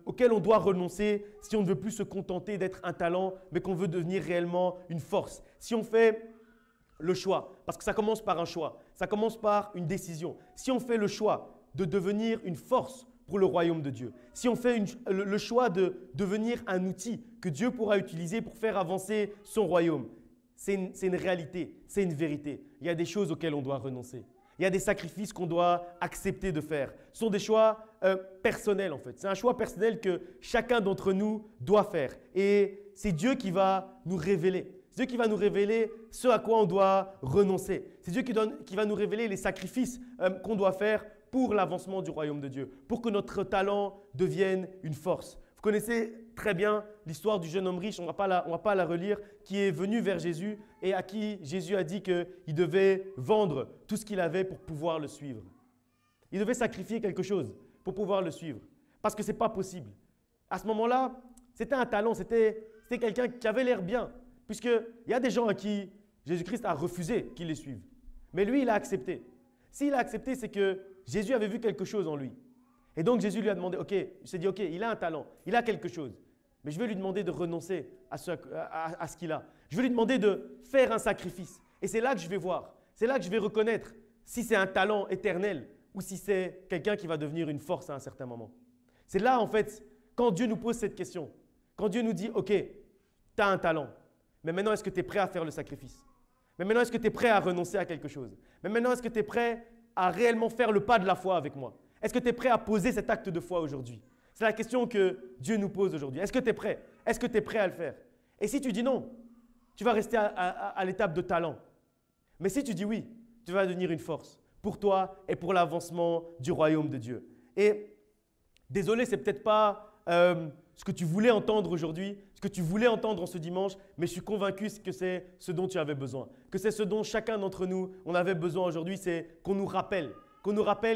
Speaker 1: auxquelles on doit renoncer si on ne veut plus se contenter d'être un talent, mais qu'on veut devenir réellement une force. Si on fait le choix, parce que ça commence par un choix, ça commence par une décision. Si on fait le choix de devenir une force pour le royaume de Dieu, si on fait le choix de devenir un outil que Dieu pourra utiliser pour faire avancer son royaume, c'est une réalité, c'est une vérité. Il y a des choses auxquelles on doit renoncer. Il y a des sacrifices qu'on doit accepter de faire. Ce sont des choix personnels en fait. C'est un choix personnel que chacun d'entre nous doit faire. Et c'est Dieu qui va nous révéler. C'est Dieu qui va nous révéler ce à quoi on doit renoncer. C'est Dieu qui va nous révéler les sacrifices qu'on doit faire pour l'avancement du royaume de Dieu, pour que notre talent devienne une force. Vous connaissez très bien l'histoire du jeune homme riche, on ne va pas la relire, qui est venu vers Jésus et à qui Jésus a dit qu'il devait vendre tout ce qu'il avait pour pouvoir le suivre. Il devait sacrifier quelque chose pour pouvoir le suivre, parce que ce n'est pas possible. À ce moment-là, c'était un talent, c'était quelqu'un qui avait l'air bien, puisqu'il y a des gens à qui Jésus-Christ a refusé qu'ils les suivent. Mais lui, il a accepté. S'il a accepté, c'est que Jésus avait vu quelque chose en lui. Et donc Jésus lui a demandé, il s'est dit, il a un talent, il a quelque chose, mais je vais lui demander de renoncer à ce qu'il a. Je vais lui demander de faire un sacrifice. Et c'est là que je vais voir, c'est là que je vais reconnaître si c'est un talent éternel ou si c'est quelqu'un qui va devenir une force à un certain moment. C'est là, en fait, quand Dieu nous pose cette question, quand Dieu nous dit, tu as un talent, mais maintenant, est-ce que tu es prêt à faire le sacrifice? Mais maintenant, est-ce que tu es prêt à renoncer à quelque chose? Mais maintenant, est-ce que tu es prêt à réellement faire le pas de la foi avec moi? Est-ce que tu es prêt à poser cet acte de foi aujourd'hui? C'est la question que Dieu nous pose aujourd'hui. Est-ce que tu es prêt? Est-ce que tu es prêt à le faire? Et si tu dis non, tu vas rester à l'étape de talent. Mais si tu dis oui, tu vas devenir une force pour toi et pour l'avancement du royaume de Dieu. Et désolé, ce n'est peut-être pas ce que tu voulais entendre aujourd'hui, ce que tu voulais entendre en ce dimanche, mais je suis convaincu que c'est ce dont tu avais besoin, que c'est ce dont chacun d'entre nous, on avait besoin aujourd'hui, c'est qu'on nous rappelle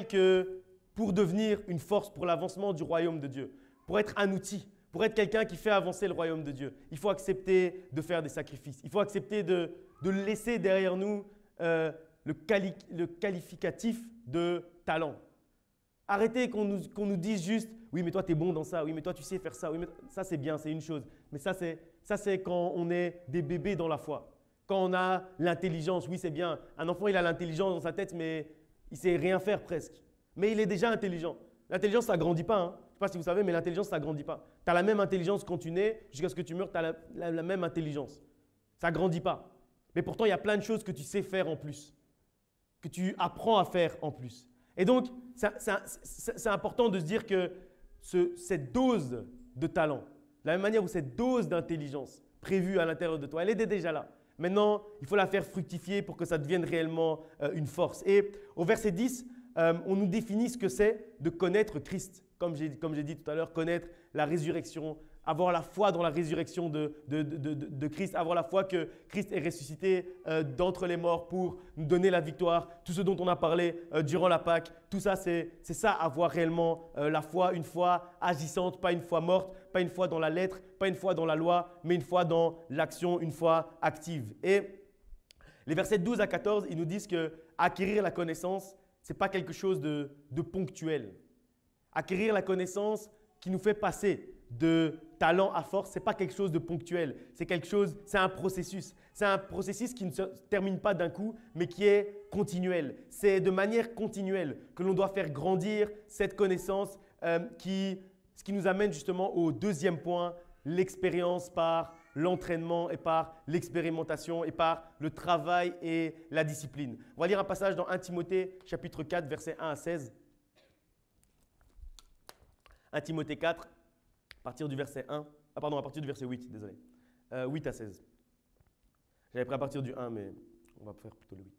Speaker 1: que pour devenir une force pour l'avancement du royaume de Dieu, pour être un outil, pour être quelqu'un qui fait avancer le royaume de Dieu, il faut accepter de faire des sacrifices, il faut accepter de laisser derrière nous le qualificatif de talent. Arrêtez qu'on nous dise juste « oui, mais toi, tu es bon dans ça, oui, mais toi, tu sais faire ça, oui, mais ça, c'est bien, c'est une chose. » Mais ça, c'est quand on est des bébés dans la foi. Quand on a l'intelligence, oui, c'est bien. Un enfant, il a l'intelligence dans sa tête, mais il ne sait rien faire presque. Mais il est déjà intelligent. L'intelligence, ça ne grandit pas. Hein. Je ne sais pas si vous savez, mais l'intelligence, ça ne grandit pas. Tu as la même intelligence quand tu nais, jusqu'à ce que tu meurs, tu as la même intelligence. Ça ne grandit pas. Mais pourtant, il y a plein de choses que tu sais faire en plus, que tu apprends à faire en plus. Et donc, c'est important de se dire que cette dose de talent, de la même manière où cette dose d'intelligence prévue à l'intérieur de toi, elle est déjà là. Maintenant, il faut la faire fructifier pour que ça devienne réellement une force. Et au verset 10, on nous définit ce que c'est de connaître Christ. Comme j'ai dit tout à l'heure, connaître la résurrection, avoir la foi dans la résurrection de Christ, avoir la foi que Christ est ressuscité d'entre les morts pour nous donner la victoire. Tout ce dont on a parlé durant la Pâque, tout ça, c'est ça, avoir réellement la foi, une foi agissante, pas une foi morte, pas une foi dans la lettre, pas une foi dans la loi, mais une foi dans l'action, une foi active. Et les versets 12 à 14, ils nous disent qu'acquérir la connaissance, ce n'est pas quelque chose de ponctuel. Acquérir la connaissance qui nous fait passer de talent à force, ce n'est pas quelque chose de ponctuel. C'est un processus. C'est un processus qui ne se termine pas d'un coup, mais qui est continuel. C'est de manière continuelle que l'on doit faire grandir cette connaissance ce qui nous amène justement au deuxième point, l'expérience par l'entraînement et par l'expérimentation et par le travail et la discipline. On va lire un passage dans 1 Timothée chapitre 4, versets 1 à 16. 1 Timothée 4, à partir du verset 8, désolé. 8 à 16. J'avais pris à partir du 1, mais on va faire plutôt le 8.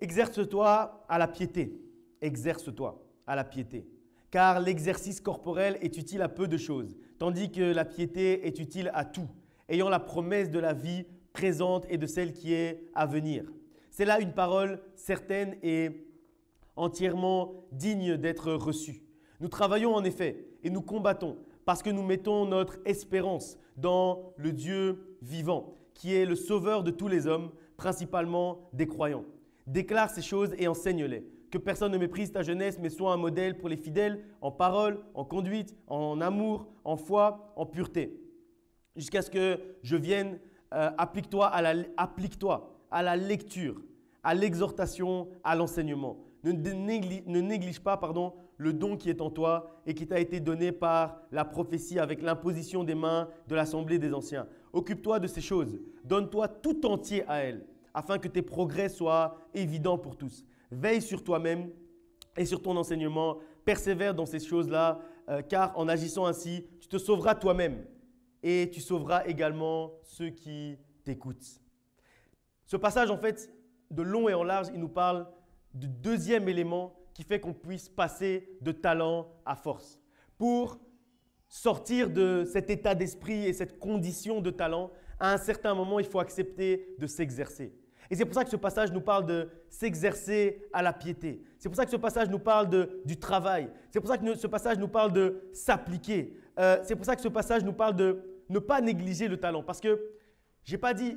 Speaker 1: Exerce-toi à la piété. Exerce-toi à la piété. Car l'exercice corporel est utile à peu de choses, tandis que la piété est utile à tout, ayant la promesse de la vie présente et de celle qui est à venir. C'est là une parole certaine et entièrement digne d'être reçue. Nous travaillons en effet et nous combattons parce que nous mettons notre espérance dans le Dieu vivant, qui est le sauveur de tous les hommes, principalement des croyants. Déclare ces choses et enseigne-les. Que personne ne méprise ta jeunesse, mais sois un modèle pour les fidèles en parole, en conduite, en amour, en foi, en pureté. Jusqu'à ce que je vienne, applique-toi à la lecture, à l'exhortation, à l'enseignement. Ne néglige pas le don qui est en toi et qui t'a été donné par la prophétie avec l'imposition des mains de l'assemblée des anciens. Occupe-toi de ces choses, donne-toi tout entier à elles, afin que tes progrès soient évidents pour tous. Veille sur toi-même et sur ton enseignement, persévère dans ces choses-là, car en agissant ainsi, tu te sauveras toi-même et tu sauveras également ceux qui t'écoutent. Ce passage, en fait, de long et en large, il nous parle du deuxième élément qui fait qu'on puisse passer de talent à force. Pour sortir de cet état d'esprit et cette condition de talent, à un certain moment, il faut accepter de s'exercer. Et c'est pour ça que ce passage nous parle de s'exercer à la piété. C'est pour ça que ce passage nous parle du travail. C'est pour ça que ce passage nous parle de s'appliquer. C'est pour ça que ce passage nous parle de ne pas négliger le talent. Parce que je n'ai pas dit,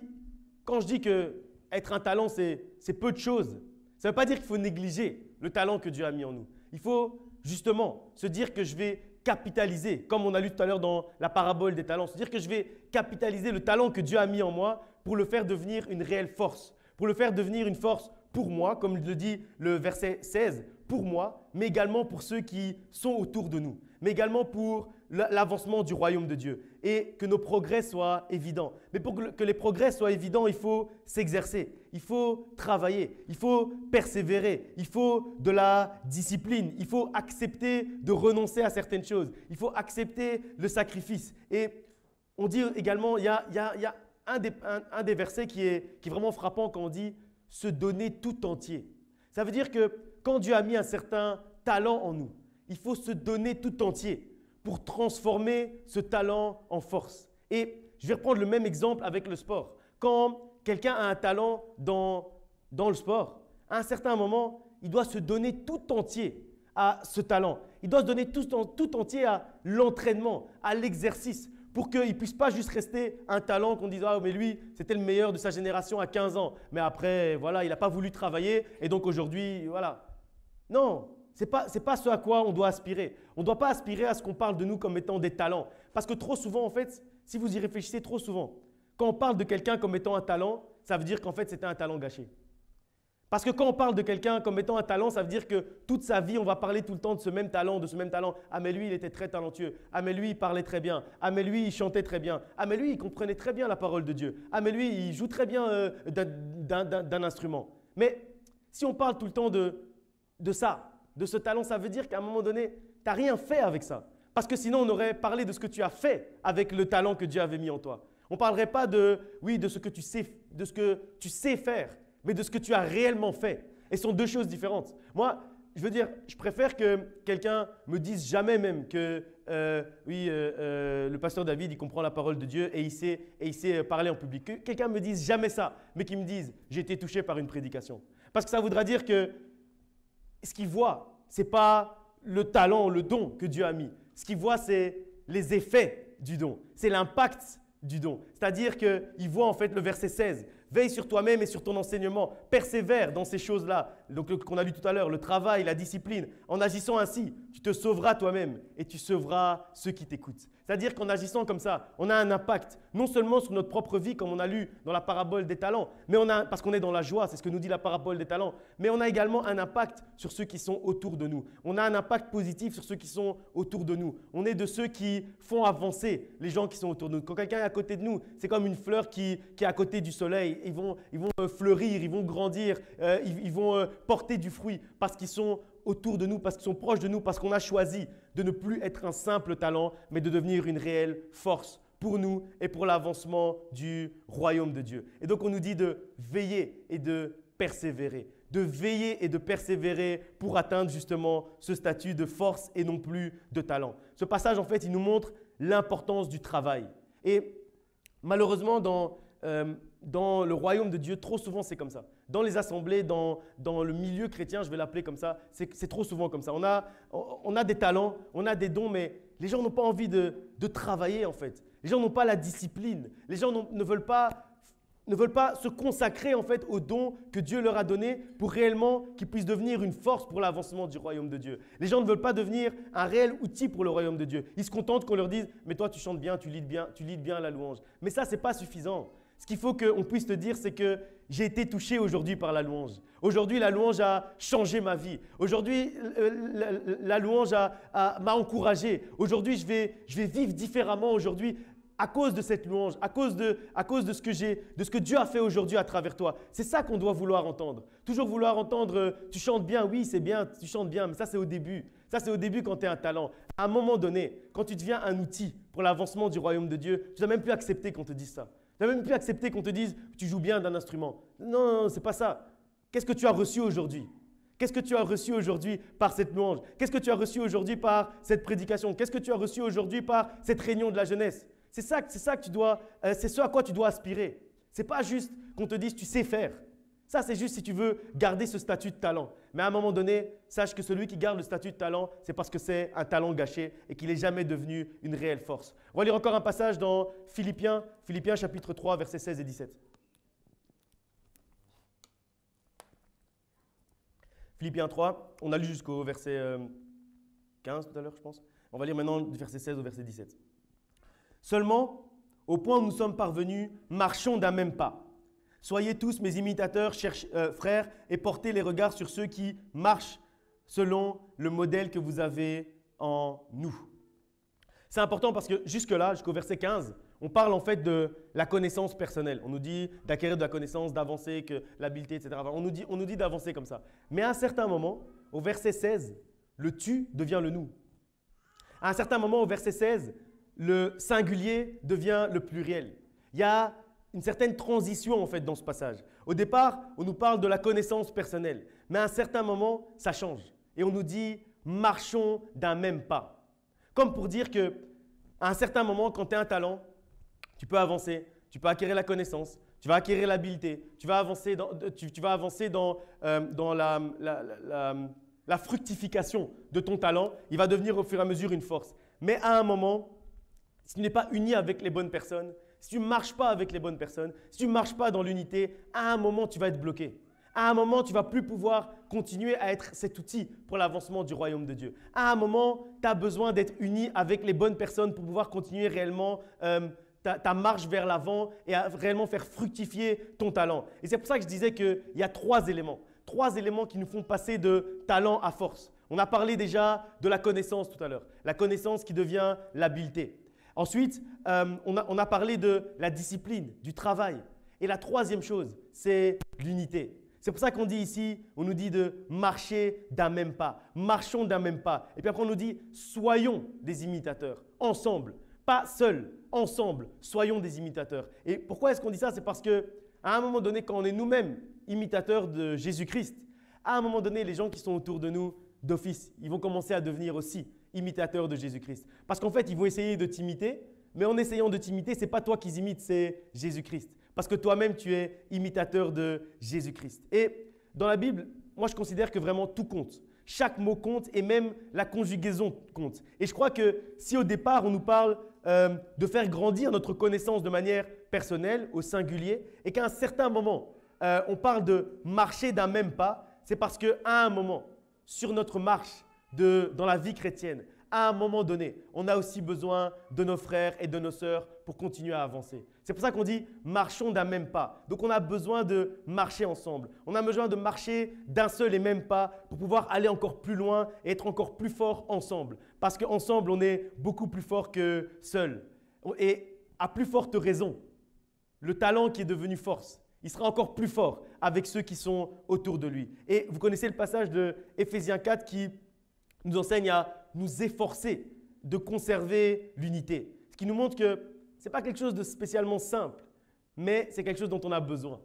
Speaker 1: quand je dis qu'être un talent, c'est peu de choses, ça ne veut pas dire qu'il faut négliger le talent que Dieu a mis en nous. Il faut justement se dire que je vais capitaliser, comme on a lu tout à l'heure dans la parabole des talents, se dire que je vais capitaliser le talent que Dieu a mis en moi pour le faire devenir une réelle force, pour le faire devenir une force pour moi, comme le dit le verset 16, pour moi, mais également pour ceux qui sont autour de nous, mais également pour l'avancement du royaume de Dieu et que nos progrès soient évidents. Mais pour que les progrès soient évidents, il faut s'exercer, il faut travailler, il faut persévérer, il faut de la discipline, il faut accepter de renoncer à certaines choses, il faut accepter le sacrifice. Et on dit également, il y a un des versets qui est vraiment frappant quand on dit « se donner tout entier ». Ça veut dire que quand Dieu a mis un certain talent en nous, il faut se donner tout entier pour transformer ce talent en force. Et je vais reprendre le même exemple avec le sport. Quand quelqu'un a un talent dans le sport, à un certain moment, il doit se donner tout entier à ce talent. Il doit se donner tout entier à l'entraînement, à l'exercice, pour qu'il ne puisse pas juste rester un talent qu'on dise « Ah, mais lui, c'était le meilleur de sa génération à 15 ans. Mais après, voilà, il n'a pas voulu travailler et donc aujourd'hui, voilà. » Non, ce n'est pas ce à quoi on doit aspirer. On ne doit pas aspirer à ce qu'on parle de nous comme étant des talents. Parce que trop souvent, en fait, si vous y réfléchissez trop souvent, quand on parle de quelqu'un comme étant un talent, ça veut dire qu'en fait, c'était un talent gâché. Parce que quand on parle de quelqu'un comme étant un talent, ça veut dire que toute sa vie, on va parler tout le temps de ce même talent, de ce même talent. Ah mais lui, il était très talentueux. Ah mais lui, il parlait très bien. Ah mais lui, il chantait très bien. Ah mais lui, il comprenait très bien la parole de Dieu. Ah mais lui, il joue très bien d'un instrument. Mais si on parle tout le temps de ça, de ce talent, ça veut dire qu'à un moment donné, tu n'as rien fait avec ça. Parce que sinon, on aurait parlé de ce que tu as fait avec le talent que Dieu avait mis en toi. On ne parlerait pas de ce que tu sais faire, mais de ce que tu as réellement fait. Et ce sont deux choses différentes. Moi, je veux dire, je préfère que quelqu'un me dise jamais même que le pasteur David, il comprend la parole de Dieu et il sait parler en public. Que quelqu'un me dise jamais ça, mais qu'il me dise « j'ai été touché par une prédication ». Parce que ça voudra dire que ce qu'il voit, ce n'est pas le talent, le don que Dieu a mis. Ce qu'il voit, c'est les effets du don. C'est l'impact du don. C'est-à-dire qu'il voit en fait le verset 16. Veille sur toi-même et sur ton enseignement. Persévère dans ces choses-là. Donc, qu'on a lu tout à l'heure, le travail, la discipline. En agissant ainsi, tu te sauveras toi-même et tu sauveras ceux qui t'écoutent. C'est-à-dire qu'en agissant comme ça, on a un impact non seulement sur notre propre vie, comme on a lu dans la parabole des talents, mais parce qu'on est dans la joie, c'est ce que nous dit la parabole des talents, mais on a également un impact sur ceux qui sont autour de nous. On a un impact positif sur ceux qui sont autour de nous. On est de ceux qui font avancer les gens qui sont autour de nous. Quand quelqu'un est à côté de nous, c'est comme une fleur qui est à côté du soleil. Ils vont fleurir, ils vont grandir, ils vont porter du fruit parce qu'ils sont autour de nous, parce qu'ils sont proches de nous, parce qu'on a choisi de ne plus être un simple talent, mais de devenir une réelle force pour nous et pour l'avancement du royaume de Dieu. Et donc, on nous dit de veiller et de persévérer. De veiller et de persévérer pour atteindre justement ce statut de force et non plus de talent. Ce passage, en fait, il nous montre l'importance du travail. Et malheureusement, dans le royaume de Dieu, trop souvent, c'est comme ça. Dans les assemblées, dans le milieu chrétien, je vais l'appeler comme ça, c'est trop souvent comme ça. On a des talents, on a des dons, mais les gens n'ont pas envie de travailler en fait. Les gens n'ont pas la discipline. Les gens ne veulent pas se consacrer en fait aux dons que Dieu leur a donnés pour réellement qu'ils puissent devenir une force pour l'avancement du royaume de Dieu. Les gens ne veulent pas devenir un réel outil pour le royaume de Dieu. Ils se contentent qu'on leur dise « mais toi tu chantes bien, tu leads bien la louange ». Mais ça, ce n'est pas suffisant. Ce qu'il faut qu'on puisse te dire, c'est que j'ai été touché aujourd'hui par la louange. Aujourd'hui, la louange a changé ma vie. Aujourd'hui, la louange m'a encouragé. Aujourd'hui, je vais vivre différemment aujourd'hui à cause de cette louange, à cause de ce que Dieu a fait aujourd'hui à travers toi. C'est ça qu'on doit vouloir entendre. Toujours vouloir entendre « tu chantes bien, oui, c'est bien, tu chantes bien », mais ça, c'est au début. Ça, c'est au début quand tu es un talent. À un moment donné, quand tu deviens un outil pour l'avancement du royaume de Dieu, tu n'as même plus accepté qu'on te dise ça. Tu n'as même plus accepté qu'on te dise « tu joues bien d'un instrument ». Non, ce n'est pas ça. Qu'est-ce que tu as reçu aujourd'hui? Qu'est-ce que tu as reçu aujourd'hui par cette louange? Qu'est-ce que tu as reçu aujourd'hui par cette prédication? Qu'est-ce que tu as reçu aujourd'hui par cette réunion de la jeunesse? C'est ça que tu dois, c'est ce à quoi tu dois aspirer. C'est pas juste qu'on te dise tu sais faire. Ça, c'est juste si tu veux garder ce statut de talent. Mais à un moment donné, sache que celui qui garde le statut de talent, c'est parce que c'est un talent gâché et qu'il n'est jamais devenu une réelle force. On va lire encore un passage dans Philippiens chapitre 3, versets 16 et 17. Philippiens 3, on a lu jusqu'au verset 15 tout à l'heure, je pense. On va lire maintenant du verset 16 au verset 17. Seulement, au point où nous sommes parvenus, marchons d'un même pas. Soyez tous mes imitateurs, frères, et portez les regards sur ceux qui marchent selon le modèle que vous avez en nous. C'est important parce que jusque-là, jusqu'au verset 15, on parle en fait de la connaissance personnelle. On nous dit d'acquérir de la connaissance, d'avancer, que l'habileté, etc. On nous dit d'avancer comme ça. Mais à un certain moment, au verset 16, le tu devient le nous. À un certain moment, au verset 16, le singulier devient le pluriel. Il y a une certaine transition en fait dans ce passage. Au départ, on nous parle de la connaissance personnelle, mais à un certain moment, ça change. Et on nous dit marchons d'un même pas. Comme pour dire que à un certain moment, quand tu as un talent, tu peux avancer, tu peux acquérir la connaissance, tu vas acquérir l'habileté, tu vas avancer dans la fructification de ton talent. Il va devenir au fur et à mesure une force. Mais à un moment, si tu n'es pas uni avec les bonnes personnes, si tu ne marches pas avec les bonnes personnes, si tu ne marches pas dans l'unité, à un moment, tu vas être bloqué. À un moment, tu ne vas plus pouvoir continuer à être cet outil pour l'avancement du royaume de Dieu. À un moment, tu as besoin d'être uni avec les bonnes personnes pour pouvoir continuer réellement ta marche vers l'avant et à réellement faire fructifier ton talent. Et c'est pour ça que je disais qu'il y a trois éléments qui nous font passer de talent à force. On a parlé déjà de la connaissance tout à l'heure, la connaissance qui devient l'habileté. Ensuite, on a parlé de la discipline, du travail. Et la troisième chose, c'est l'unité. C'est pour ça qu'on dit ici, on nous dit de marcher d'un même pas, marchons d'un même pas. Et puis après, on nous dit soyons des imitateurs, ensemble, pas seuls, ensemble, soyons des imitateurs. Et pourquoi est-ce qu'on dit ça? C'est parce qu'à un moment donné, quand on est nous-mêmes imitateurs de Jésus-Christ, à un moment donné, les gens qui sont autour de nous, d'office, ils vont commencer à devenir aussi imitateurs de Jésus-Christ. Parce qu'en fait, ils vont essayer de t'imiter, mais en essayant de t'imiter, ce n'est pas toi qu'ils imitent, c'est Jésus-Christ. Parce que toi-même, tu es imitateur de Jésus-Christ. Et dans la Bible, moi, je considère que vraiment tout compte. Chaque mot compte et même la conjugaison compte. Et je crois que si au départ, on nous parle de faire grandir notre connaissance de manière personnelle, au singulier, et qu'à un certain moment, on parle de marcher d'un même pas, c'est parce qu'à un moment, sur notre marche dans la vie chrétienne, à un moment donné, on a aussi besoin de nos frères et de nos sœurs pour continuer à avancer. C'est pour ça qu'on dit « marchons d'un même pas ». Donc, on a besoin de marcher ensemble. On a besoin de marcher d'un seul et même pas pour pouvoir aller encore plus loin et être encore plus fort ensemble. Parce qu'ensemble, on est beaucoup plus fort que seul. Et à plus forte raison, le talent qui est devenu force, il sera encore plus fort avec ceux qui sont autour de lui. Et vous connaissez le passage de Éphésiens 4 qui nous enseigne à nous efforcer de conserver l'unité. Ce qui nous montre que ce n'est pas quelque chose de spécialement simple, mais c'est quelque chose dont on a besoin.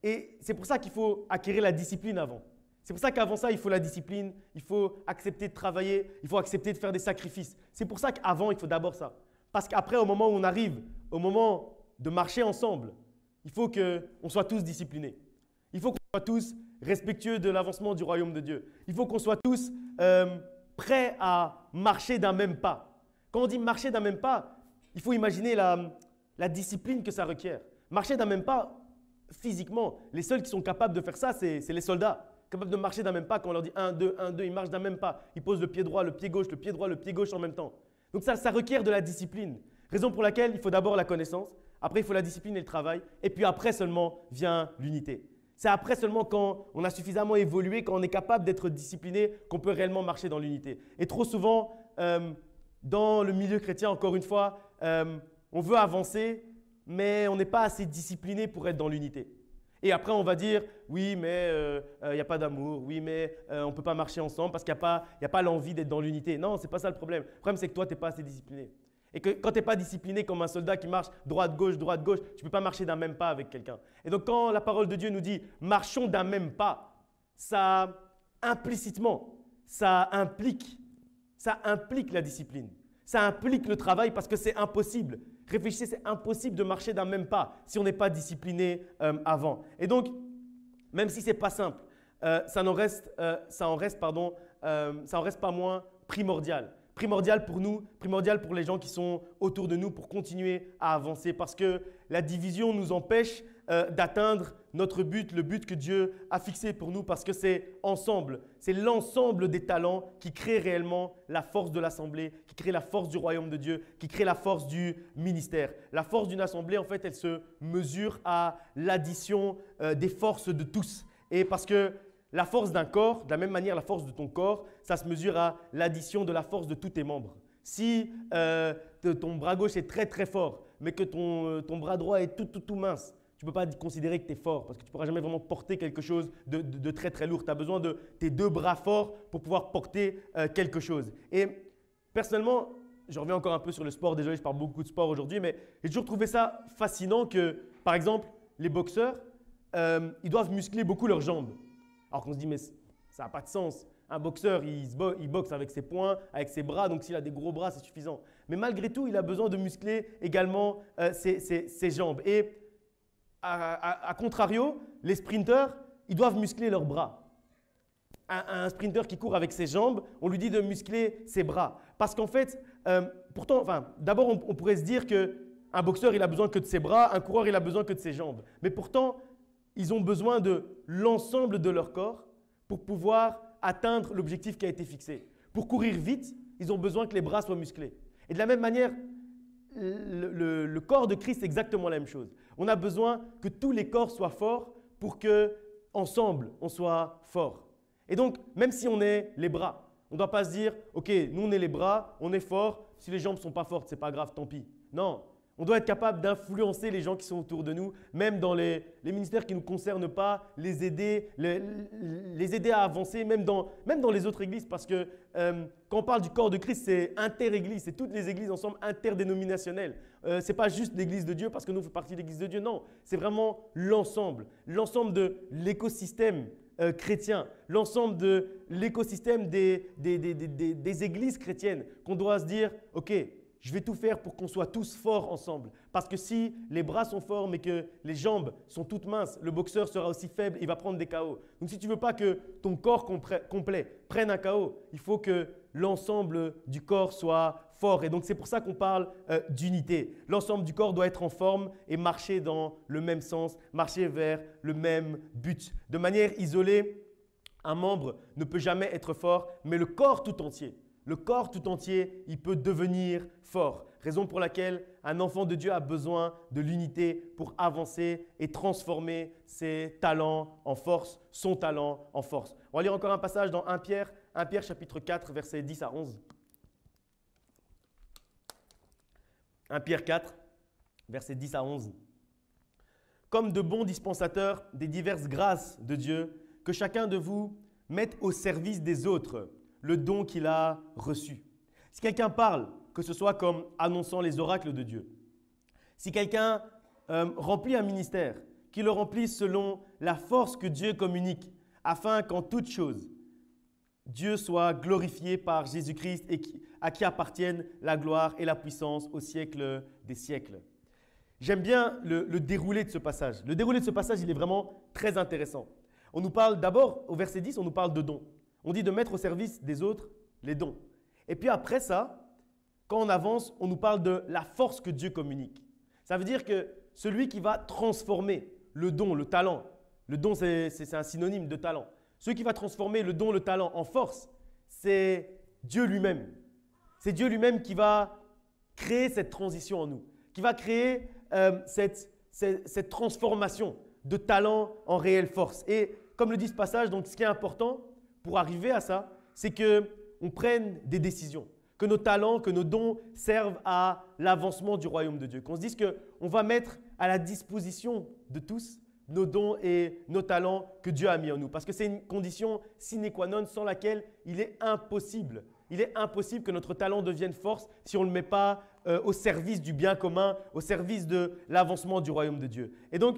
Speaker 1: Et c'est pour ça qu'il faut acquérir la discipline avant. C'est pour ça qu'avant ça, il faut la discipline, il faut accepter de travailler, il faut accepter de faire des sacrifices. C'est pour ça qu'avant, il faut d'abord ça. Parce qu'après, au moment où on arrive, au moment de marcher ensemble, il faut qu'on soit tous disciplinés. Il faut qu'on soit tous respectueux de l'avancement du royaume de Dieu. Il faut qu'on soit tous prêts à marcher d'un même pas. Quand on dit marcher d'un même pas, il faut imaginer la discipline que ça requiert. Marcher d'un même pas, physiquement, les seuls qui sont capables de faire ça, c'est les soldats. Capables de marcher d'un même pas, quand on leur dit 1, 2, 1, 2, ils marchent d'un même pas. Ils posent le pied droit, le pied gauche, le pied droit, le pied gauche en même temps. Donc ça requiert de la discipline. Raison pour laquelle il faut d'abord la connaissance, après il faut la discipline et le travail, et puis après seulement vient l'unité. C'est après seulement quand on a suffisamment évolué, quand on est capable d'être discipliné, qu'on peut réellement marcher dans l'unité. Et trop souvent, dans le milieu chrétien, encore une fois, on veut avancer, mais on n'est pas assez discipliné pour être dans l'unité. Et après, on va dire, oui, mais il n'y a pas d'amour, oui, mais on ne peut pas marcher ensemble parce qu'il n'y a pas l'envie d'être dans l'unité. Non, ce n'est pas ça le problème. Le problème, c'est que toi, tu n'es pas assez discipliné. Et que quand tu n'es pas discipliné comme un soldat qui marche droite-gauche, tu ne peux pas marcher d'un même pas avec quelqu'un. Et donc, quand la parole de Dieu nous dit « marchons d'un même pas », ça implicitement, ça implique la discipline. Ça implique le travail parce que c'est impossible. Réfléchissez, c'est impossible de marcher d'un même pas si on n'est pas discipliné avant. Et donc, même si ce n'est pas simple, ça en reste pas moins primordial. Primordial pour nous, primordial pour les gens qui sont autour de nous pour continuer à avancer parce que la division nous empêche d'atteindre notre but, le but que Dieu a fixé pour nous parce que c'est ensemble, c'est l'ensemble des talents qui crée réellement la force de l'assemblée, qui crée la force du royaume de Dieu, qui crée la force du ministère. La force d'une assemblée, en fait, elle se mesure à l'addition des forces de tous. Et parce que la force d'un corps, de la même manière, la force de ton corps, ça se mesure à l'addition de la force de tous tes membres. Si ton bras gauche est très très fort, mais que ton bras droit est tout mince, tu ne peux pas considérer que tu es fort parce que tu ne pourras jamais vraiment porter quelque chose de très très lourd. Tu as besoin de tes deux bras forts pour pouvoir porter quelque chose. Et personnellement, je reviens encore un peu sur le sport, désolé, je parle beaucoup de sport aujourd'hui, mais j'ai toujours trouvé ça fascinant que, par exemple, les boxeurs, ils doivent muscler beaucoup leurs jambes. Alors qu'on se dit, mais ça n'a pas de sens. Un boxeur, il boxe avec ses poings, avec ses bras, donc s'il a des gros bras, c'est suffisant. Mais malgré tout, il a besoin de muscler également ses jambes. Et à contrario, les sprinteurs, ils doivent muscler leurs bras. Un sprinter qui court avec ses jambes, on lui dit de muscler ses bras. Parce qu'en fait, d'abord, on pourrait se dire qu'un boxeur, il a besoin que de ses bras, un coureur, il a besoin que de ses jambes. Mais pourtant, ils ont besoin de l'ensemble de leur corps pour pouvoir atteindre l'objectif qui a été fixé. Pour courir vite, ils ont besoin que les bras soient musclés. Et de la même manière, le corps de Christ, c'est exactement la même chose. On a besoin que tous les corps soient forts pour qu'ensemble, on soit forts. Et donc, même si on est les bras, on ne doit pas se dire « Ok, nous on est les bras, on est forts, si les jambes ne sont pas fortes, ce n'est pas grave, tant pis. » Non, on doit être capable d'influencer les gens qui sont autour de nous, même dans les ministères qui ne nous concernent pas, les aider à avancer, même dans les autres églises, parce que quand on parle du corps de Christ, c'est inter-église, c'est toutes les églises ensemble interdénominationnelles. Ce n'est pas juste l'église de Dieu parce que nous, on fait partie de l'église de Dieu, non, c'est vraiment l'ensemble de l'écosystème chrétien, l'ensemble de l'écosystème des églises chrétiennes, qu'on doit se dire, ok, je vais tout faire pour qu'on soit tous forts ensemble. Parce que si les bras sont forts mais que les jambes sont toutes minces, le boxeur sera aussi faible, il va prendre des KO. Donc si tu ne veux pas que ton corps complet prenne un KO, il faut que l'ensemble du corps soit fort. Et donc c'est pour ça qu'on parle d'unité. L'ensemble du corps doit être en forme et marcher dans le même sens, marcher vers le même but. De manière isolée, un membre ne peut jamais être fort, mais le corps tout entier, il peut devenir fort. Raison pour laquelle un enfant de Dieu a besoin de l'unité pour avancer et transformer ses talents en force, son talent en force. On va lire encore un passage dans 1 Pierre chapitre 4, versets 10 à 11. 1 Pierre 4, versets 10 à 11. Comme de bons dispensateurs des diverses grâces de Dieu, que chacun de vous mette au service des autres le don qu'il a reçu. Si quelqu'un parle, que ce soit comme annonçant les oracles de Dieu. Si quelqu'un remplit un ministère, qu'il le remplisse selon la force que Dieu communique, afin qu'en toute chose, Dieu soit glorifié par Jésus-Christ et à qui appartiennent la gloire et la puissance au siècle des siècles. J'aime bien le déroulé de ce passage. Le déroulé de ce passage, il est vraiment très intéressant. On nous parle d'abord, au verset 10, on nous parle de dons. On dit de mettre au service des autres les dons. Et puis après ça, quand on avance, on nous parle de la force que Dieu communique. Ça veut dire que celui qui va transformer le don, le talent, le don c'est un synonyme de talent. Celui qui va transformer le don, le talent en force, c'est Dieu lui-même. C'est Dieu lui-même qui va créer cette transition en nous, qui va créer cette transformation de talent en réelle force. Et comme le dit ce passage, donc ce qui est important pour arriver à ça, c'est qu'on prenne des décisions, que nos talents, que nos dons servent à l'avancement du royaume de Dieu. Qu'on se dise qu'on va mettre à la disposition de tous nos dons et nos talents que Dieu a mis en nous. Parce que c'est une condition sine qua non sans laquelle il est impossible que notre talent devienne force si on ne le met pas au service du bien commun, au service de l'avancement du royaume de Dieu. Et donc,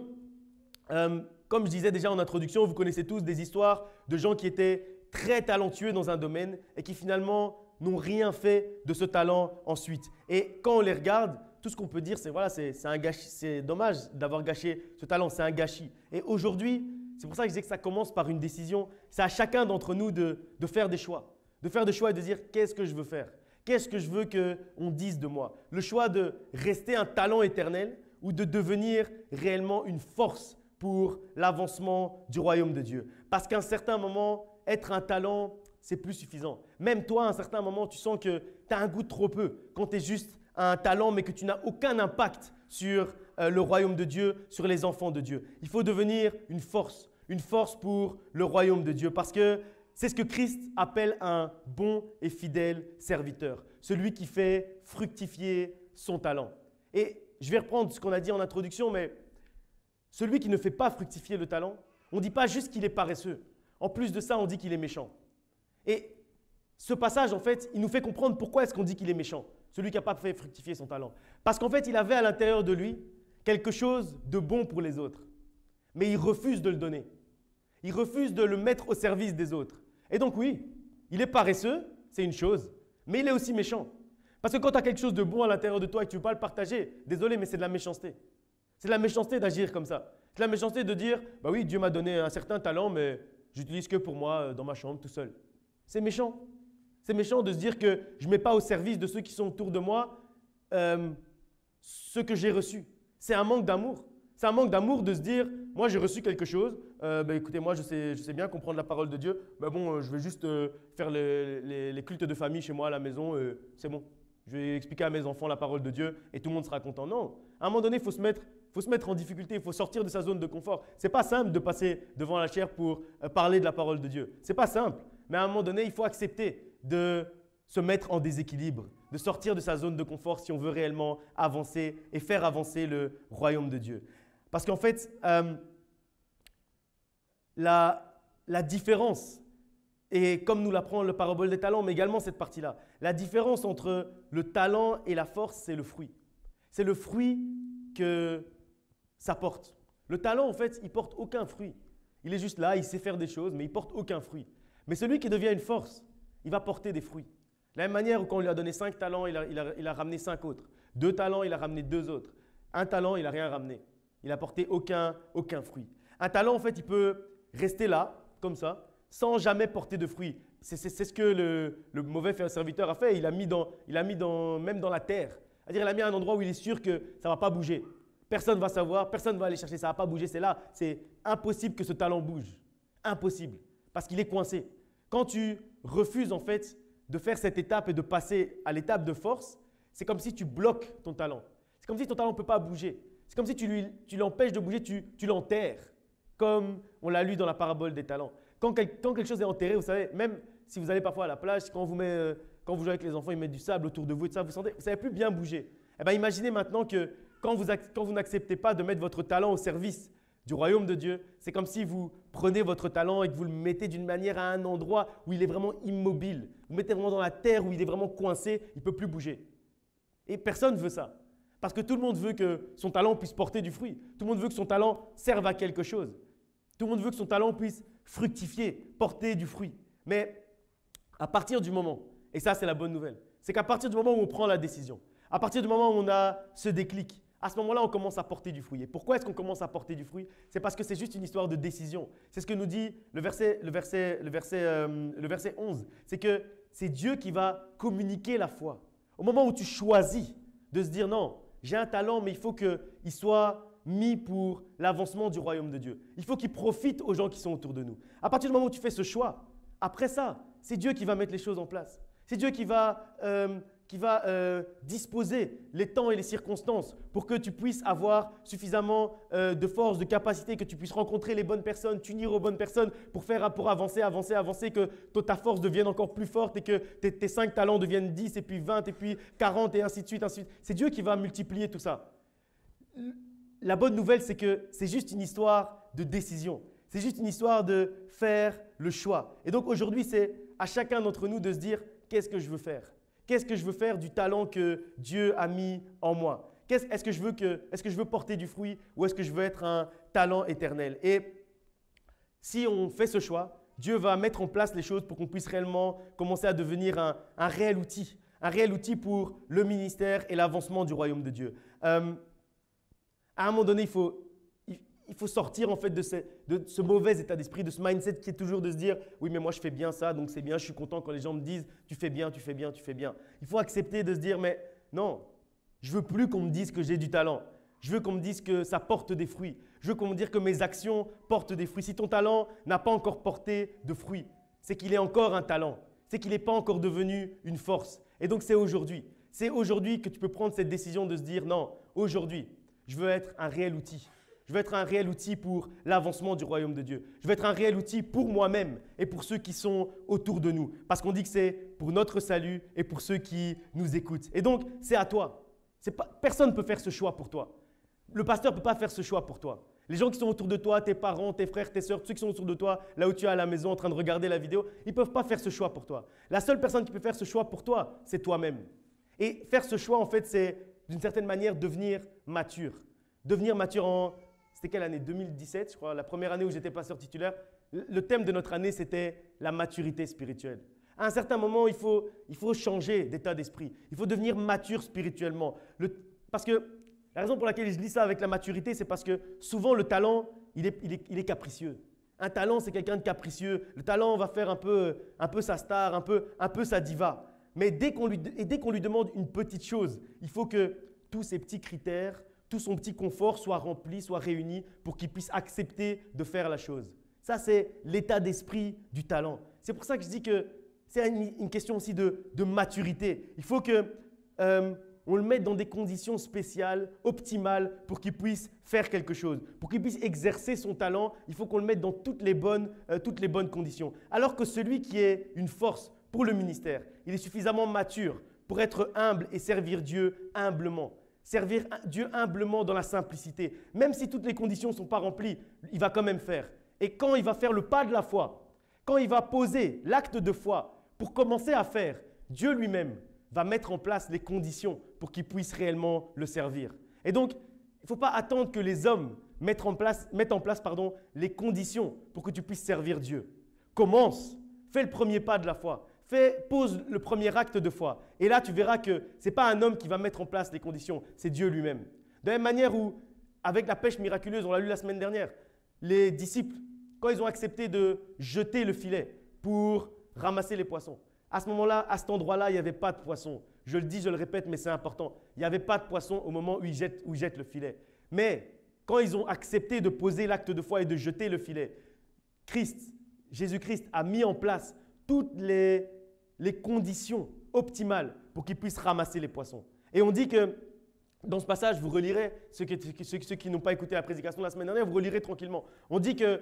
Speaker 1: comme je disais déjà en introduction, vous connaissez tous des histoires de gens qui étaient très talentueux dans un domaine et qui finalement n'ont rien fait de ce talent ensuite. Et quand on les regarde, tout ce qu'on peut dire, c'est voilà, c'est un gâchis. C'est dommage d'avoir gâché ce talent, c'est un gâchis. Et aujourd'hui, c'est pour ça que je dis que ça commence par une décision. C'est à chacun d'entre nous de faire des choix. De faire des choix et de dire qu'est-ce que je veux faire? Qu'est-ce que je veux qu'on dise de moi? Le choix de rester un talent éternel ou de devenir réellement une force pour l'avancement du royaume de Dieu. Parce qu'à un certain moment, être un talent, c'est plus suffisant. Même toi, à un certain moment, tu sens que tu as un goût de trop peu quand tu es juste un talent mais que tu n'as aucun impact sur le royaume de Dieu, sur les enfants de Dieu. Il faut devenir une force pour le royaume de Dieu parce que c'est ce que Christ appelle un bon et fidèle serviteur, celui qui fait fructifier son talent. Et je vais reprendre ce qu'on a dit en introduction, mais celui qui ne fait pas fructifier le talent, on ne dit pas juste qu'il est paresseux. En plus de ça, on dit qu'il est méchant. Et ce passage, en fait, il nous fait comprendre pourquoi est-ce qu'on dit qu'il est méchant, celui qui n'a pas fait fructifier son talent. Parce qu'en fait, il avait à l'intérieur de lui quelque chose de bon pour les autres, mais il refuse de le donner. Il refuse de le mettre au service des autres. Et donc oui, il est paresseux, c'est une chose, mais il est aussi méchant. Parce que quand tu as quelque chose de bon à l'intérieur de toi et que tu ne veux pas le partager, désolé, mais c'est de la méchanceté. C'est de la méchanceté d'agir comme ça. C'est de la méchanceté de dire, bah oui, Dieu m'a donné un certain talent, mais j'utilise que pour moi, dans ma chambre, tout seul. C'est méchant. C'est méchant de se dire que je ne mets pas au service de ceux qui sont autour de moi ce que j'ai reçu. C'est un manque d'amour. C'est un manque d'amour de se dire, moi j'ai reçu quelque chose, écoutez, moi je sais bien comprendre la parole de Dieu, mais bon, je vais juste faire les cultes de famille chez moi à la maison, c'est bon. Je vais expliquer à mes enfants la parole de Dieu et tout le monde sera content. Non, à un moment donné, il faut se mettre en difficulté, il faut sortir de sa zone de confort. Ce n'est pas simple de passer devant la chair pour parler de la parole de Dieu. Ce n'est pas simple, mais à un moment donné, il faut accepter de se mettre en déséquilibre, de sortir de sa zone de confort si on veut réellement avancer et faire avancer le royaume de Dieu. Parce qu'en fait, la différence, et comme nous l'apprend le parabole des talents, mais également cette partie-là, la différence entre le talent et la force, c'est le fruit. C'est le fruit que ça porte. Le talent, en fait, il ne porte aucun fruit. Il est juste là, il sait faire des choses, mais il ne porte aucun fruit. Mais celui qui devient une force, il va porter des fruits. De la même manière où quand on lui a donné 5 talents, il a ramené 5 autres. 2 talents, il a ramené 2 autres. 1 talent, il n'a rien ramené. Il n'a porté aucun fruit. Un talent, en fait, il peut rester là, comme ça, sans jamais porter de fruits. C'est ce que le mauvais serviteur a fait. Il a mis même dans la terre. C'est-à-dire, il a mis à un endroit où il est sûr que ça ne va pas bouger. Personne ne va savoir, personne ne va aller chercher, ça ne va pas bouger. C'est là, c'est impossible que ce talent bouge. Impossible, parce qu'il est coincé. Quand tu refuses, en fait, de faire cette étape et de passer à l'étape de force, c'est comme si tu bloques ton talent. C'est comme si ton talent ne peut pas bouger. C'est comme si tu l'empêches de bouger, tu l'enterres, comme on l'a lu dans la parabole des talents. Quand quelque chose est enterré, vous savez, même si vous allez parfois à la plage, quand vous jouez avec les enfants, ils mettent du sable autour de vous et tout ça, vous ne savez plus bien bouger. Eh bien, imaginez maintenant que quand vous n'acceptez pas de mettre votre talent au service du royaume de Dieu, c'est comme si vous prenez votre talent et que vous le mettez d'une manière à un endroit où il est vraiment immobile. Vous mettez vraiment dans la terre où il est vraiment coincé, il ne peut plus bouger. Et personne ne veut ça. Parce que tout le monde veut que son talent puisse porter du fruit. Tout le monde veut que son talent serve à quelque chose. Tout le monde veut que son talent puisse fructifier, porter du fruit. Mais à partir du moment, et ça c'est la bonne nouvelle, c'est qu'à partir du moment où on prend la décision, à partir du moment où on a ce déclic, à ce moment-là, on commence à porter du fruit. Et pourquoi est-ce qu'on commence à porter du fruit? C'est parce que c'est juste une histoire de décision. C'est ce que nous dit le verset 11. C'est que c'est Dieu qui va communiquer la foi. Au moment où tu choisis de se dire non, j'ai un talent, mais il faut qu'il soit mis pour l'avancement du royaume de Dieu. Il faut qu'il profite aux gens qui sont autour de nous. À partir du moment où tu fais ce choix, après ça, c'est Dieu qui va mettre les choses en place. C'est Dieu qui va disposer les temps et les circonstances pour que tu puisses avoir suffisamment de force, de capacité, que tu puisses rencontrer les bonnes personnes, t'unir aux bonnes personnes pour avancer, que ta force devienne encore plus forte et que tes 5 talents deviennent 10 et puis 20 et puis 40 et ainsi de suite. C'est Dieu qui va multiplier tout ça. La bonne nouvelle, c'est que c'est juste une histoire de décision. C'est juste une histoire de faire le choix. Et donc aujourd'hui, c'est à chacun d'entre nous de se dire qu'est-ce que je veux faire? Qu'est-ce que je veux faire du talent que Dieu a mis en moi? Est-ce que je veux porter du fruit ou est-ce que je veux être un talent éternel? Et si on fait ce choix, Dieu va mettre en place les choses pour qu'on puisse réellement commencer à devenir un réel outil pour le ministère et l'avancement du royaume de Dieu. À un moment donné, il faut sortir en fait de ce mauvais état d'esprit, de ce mindset qui est toujours de se dire « oui, mais moi je fais bien ça, donc c'est bien, je suis content quand les gens me disent « tu fais bien, tu fais bien, tu fais bien ». Il faut accepter de se dire « mais non, je veux plus qu'on me dise que j'ai du talent. Je veux qu'on me dise que ça porte des fruits. Je veux qu'on me dise que mes actions portent des fruits. Si ton talent n'a pas encore porté de fruits, c'est qu'il est encore un talent. C'est qu'il n'est pas encore devenu une force. Et donc c'est aujourd'hui. C'est aujourd'hui que tu peux prendre cette décision de se dire « non, aujourd'hui, je veux être un réel outil. Je veux être un réel outil pour l'avancement du royaume de Dieu. Je veux être un réel outil pour moi-même et pour ceux qui sont autour de nous. Parce qu'on dit que c'est pour notre salut et pour ceux qui nous écoutent. Et donc, c'est à toi. Personne ne peut faire ce choix pour toi. Le pasteur ne peut pas faire ce choix pour toi. Les gens qui sont autour de toi, tes parents, tes frères, tes sœurs, ceux qui sont autour de toi, là où tu es à la maison en train de regarder la vidéo, ils ne peuvent pas faire ce choix pour toi. La seule personne qui peut faire ce choix pour toi, c'est toi-même. Et faire ce choix, en fait, c'est d'une certaine manière devenir mature. Devenir mature en… C'était quelle année? 2017, je crois, la première année où j'étais pasteur titulaire. Le thème de notre année, c'était la maturité spirituelle. À un certain moment, il faut changer d'état d'esprit. Il faut devenir mature spirituellement. Parce que la raison pour laquelle je lis ça avec la maturité, c'est parce que souvent le talent, il est capricieux. Un talent, c'est quelqu'un de capricieux. Le talent va faire un peu sa star, un peu sa diva. Mais dès qu'on lui demande une petite chose, il faut que tous ces petits critères, tout son petit confort soit rempli, soit réuni pour qu'il puisse accepter de faire la chose. Ça, c'est l'état d'esprit du talent. C'est pour ça que je dis que c'est une question aussi de maturité. Il faut qu'on le mette dans des conditions spéciales, optimales, pour qu'il puisse faire quelque chose. Pour qu'il puisse exercer son talent, il faut qu'on le mette dans toutes les bonnes conditions. Alors que celui qui est une force pour le ministère, il est suffisamment mature pour être humble et servir Dieu humblement. Servir Dieu humblement dans la simplicité. Même si toutes les conditions ne sont pas remplies, il va quand même faire. Et quand il va faire le pas de la foi, quand il va poser l'acte de foi pour commencer à faire, Dieu lui-même va mettre en place les conditions pour qu'il puisse réellement le servir. Et donc, il ne faut pas attendre que les hommes mettent en place les conditions pour que tu puisses servir Dieu. Commence, fais le premier pas de la foi. Pose le premier acte de foi. Et là, tu verras que ce n'est pas un homme qui va mettre en place les conditions, c'est Dieu lui-même. De la même manière où, avec la pêche miraculeuse, on l'a lu la semaine dernière, les disciples, quand ils ont accepté de jeter le filet pour ramasser les poissons, à ce moment-là, à cet endroit-là, il n'y avait pas de poissons. Je le dis, je le répète, mais c'est important. Il n'y avait pas de poissons au moment où ils jettent le filet. Mais quand ils ont accepté de poser l'acte de foi et de jeter le filet, Jésus-Christ a mis en place toutes les conditions optimales pour qu'ils puissent ramasser les poissons. Et on dit que dans ce passage, vous relirez, ceux qui n'ont pas écouté la prédication de la semaine dernière, vous relirez tranquillement. On dit que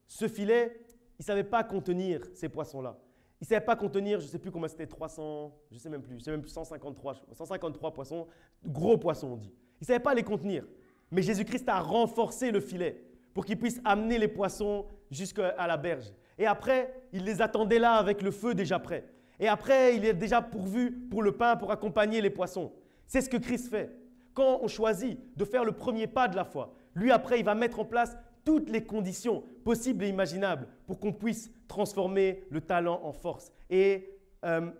Speaker 1: ce filet, il ne savait pas contenir ces poissons-là. Il ne savait pas contenir, je ne sais plus comment c'était, 300, je ne sais même plus 153 poissons, gros poissons on dit. Il ne savait pas les contenir. Mais Jésus-Christ a renforcé le filet pour qu'il puisse amener les poissons jusqu'à la berge. Et après, il les attendait là avec le feu déjà prêt. Et après, il est déjà pourvu pour le pain, pour accompagner les poissons. C'est ce que Christ fait. Quand on choisit de faire le premier pas de la foi, lui après, il va mettre en place toutes les conditions possibles et imaginables pour qu'on puisse transformer le talent en force et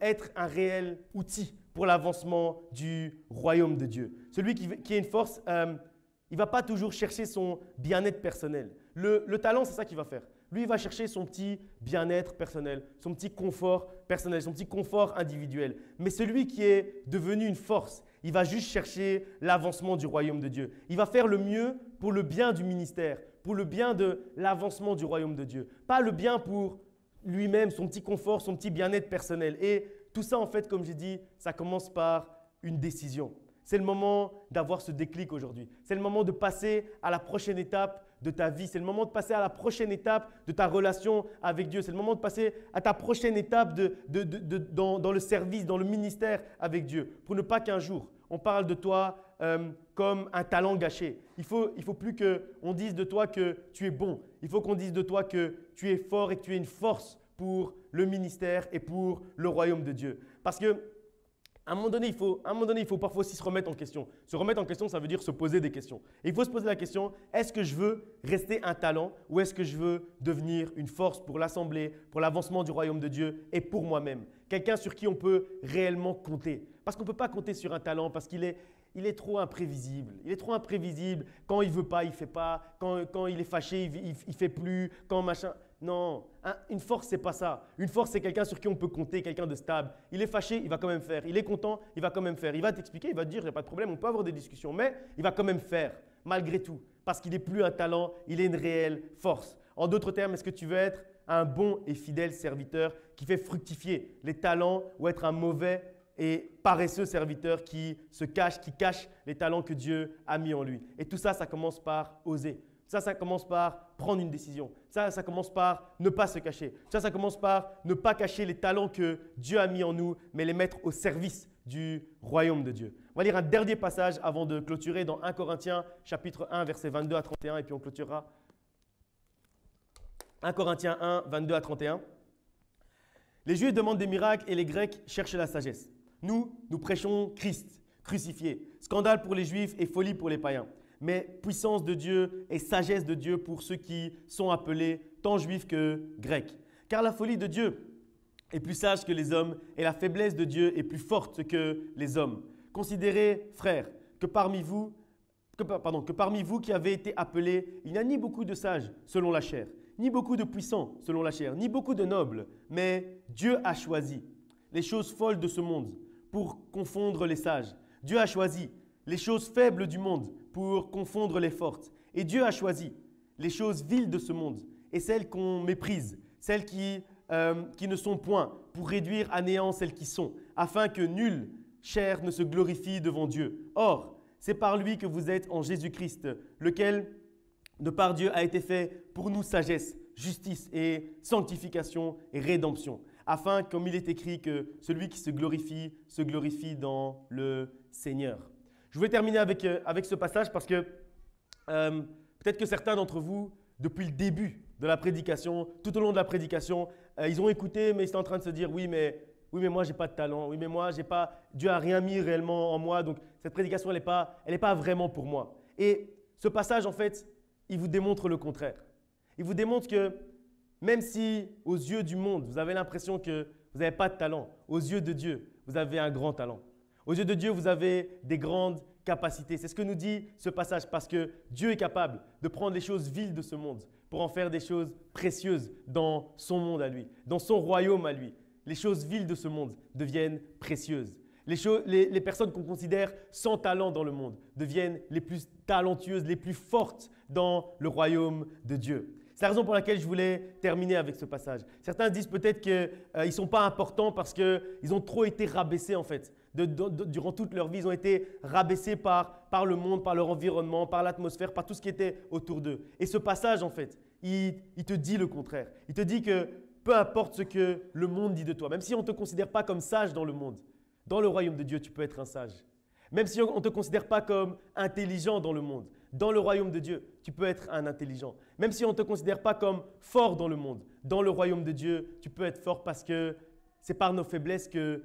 Speaker 1: être un réel outil pour l'avancement du royaume de Dieu. Celui qui a une force, il ne va pas toujours chercher son bien-être personnel. Le talent, c'est ça qu'il va faire. Lui, il va chercher son petit bien-être personnel, son petit confort personnel, son petit confort individuel. Mais celui qui est devenu une force, il va juste chercher l'avancement du royaume de Dieu. Il va faire le mieux pour le bien du ministère, pour le bien de l'avancement du royaume de Dieu. Pas le bien pour lui-même, son petit confort, son petit bien-être personnel. Et tout ça, en fait, comme j'ai dit, ça commence par une décision. C'est le moment d'avoir ce déclic aujourd'hui. C'est le moment de passer à la prochaine étape de ta vie. C'est le moment de passer à la prochaine étape de ta relation avec Dieu. C'est le moment de passer à ta prochaine étape dans le service, dans le ministère avec Dieu. Pour ne pas qu'un jour, on parle de toi comme un talent gâché. Il faut plus qu'on dise de toi que tu es bon. Il faut qu'on dise de toi que tu es fort et que tu es une force pour le ministère et pour le royaume de Dieu. Parce que À un moment donné, il faut parfois aussi se remettre en question. Se remettre en question, ça veut dire se poser des questions. Et il faut se poser la question, est-ce que je veux rester un talent ou est-ce que je veux devenir une force pour l'Assemblée, pour l'avancement du royaume de Dieu et pour moi-même? Quelqu'un sur qui on peut réellement compter. Parce qu'on ne peut pas compter sur un talent parce qu'il est trop imprévisible. Il est trop imprévisible. Quand il ne veut pas, il ne fait pas. Quand il est fâché, il ne fait plus. Quand machin… Non, une force, c'est pas ça. Une force, c'est quelqu'un sur qui on peut compter, quelqu'un de stable. Il est fâché, il va quand même faire. Il est content, il va quand même faire. Il va t'expliquer, il va te dire, il n'y a pas de problème, on peut avoir des discussions, mais il va quand même faire, malgré tout. Parce qu'il n'est plus un talent, il est une réelle force. En d'autres termes, est-ce que tu veux être un bon et fidèle serviteur qui fait fructifier les talents ou être un mauvais et paresseux serviteur qui cache les talents que Dieu a mis en lui? Et tout ça, ça commence par oser. Ça commence par prendre une décision. Ça commence par ne pas se cacher. Ça commence par ne pas cacher les talents que Dieu a mis en nous, mais les mettre au service du royaume de Dieu. On va lire un dernier passage avant de clôturer dans 1 Corinthiens, chapitre 1, versets 22 à 31, et puis on clôturera. 1 Corinthiens 1, 22 à 31. Les Juifs demandent des miracles et les Grecs cherchent la sagesse. Nous prêchons Christ crucifié. Scandale pour les Juifs et folie pour les païens. Mais puissance de Dieu et sagesse de Dieu pour ceux qui sont appelés tant juifs que grecs. Car la folie de Dieu est plus sage que les hommes et la faiblesse de Dieu est plus forte que les hommes. Considérez, frères, que parmi vous qui avez été appelés, il n'y a ni beaucoup de sages selon la chair, ni beaucoup de puissants selon la chair, ni beaucoup de nobles, mais Dieu a choisi les choses folles de ce monde pour confondre les sages. Dieu a choisi les choses faibles du monde pour confondre les fortes. Et Dieu a choisi les choses viles de ce monde et celles qu'on méprise, celles qui ne sont point, pour réduire à néant celles qui sont, afin que nulle chair ne se glorifie devant Dieu. Or, c'est par lui que vous êtes en Jésus-Christ, lequel, de par Dieu, a été fait pour nous sagesse, justice et sanctification et rédemption, afin, comme il est écrit, que celui qui se glorifie dans le Seigneur. Je voulais terminer avec ce passage parce que peut-être que certains d'entre vous, depuis le début de la prédication, tout au long de la prédication, ils ont écouté, mais ils étaient en train de se dire oui, mais moi, je n'ai pas de talent. Oui, mais moi, Dieu n'a rien mis réellement en moi. Donc, cette prédication, elle n'est pas vraiment pour moi. Et ce passage, en fait, il vous démontre le contraire. Il vous démontre que même si, aux yeux du monde, vous avez l'impression que vous n'avez pas de talent, aux yeux de Dieu, vous avez un grand talent. Aux yeux de Dieu, vous avez des grandes capacités. C'est ce que nous dit ce passage, parce que Dieu est capable de prendre les choses viles de ce monde pour en faire des choses précieuses dans son monde à lui, dans son royaume à lui. Les choses viles de ce monde deviennent précieuses. Les personnes qu'on considère sans talent dans le monde deviennent les plus talentueuses, les plus fortes dans le royaume de Dieu. C'est la raison pour laquelle je voulais terminer avec ce passage. Certains disent peut-être qu'ils ne sont pas importants parce qu'ils ont trop été rabaissés en fait. Durant toute leur vie, ils ont été rabaissés par le monde, par leur environnement, par l'atmosphère, par tout ce qui était autour d'eux. Et ce passage, en fait, il te dit le contraire. Il te dit que peu importe ce que le monde dit de toi, même si on ne te considère pas comme sage dans le monde, dans le royaume de Dieu, tu peux être un sage. Même si on ne te considère pas comme intelligent dans le monde, dans le royaume de Dieu, tu peux être un intelligent. Même si on ne te considère pas comme fort dans le monde, dans le royaume de Dieu, tu peux être fort parce que c'est par nos faiblesses que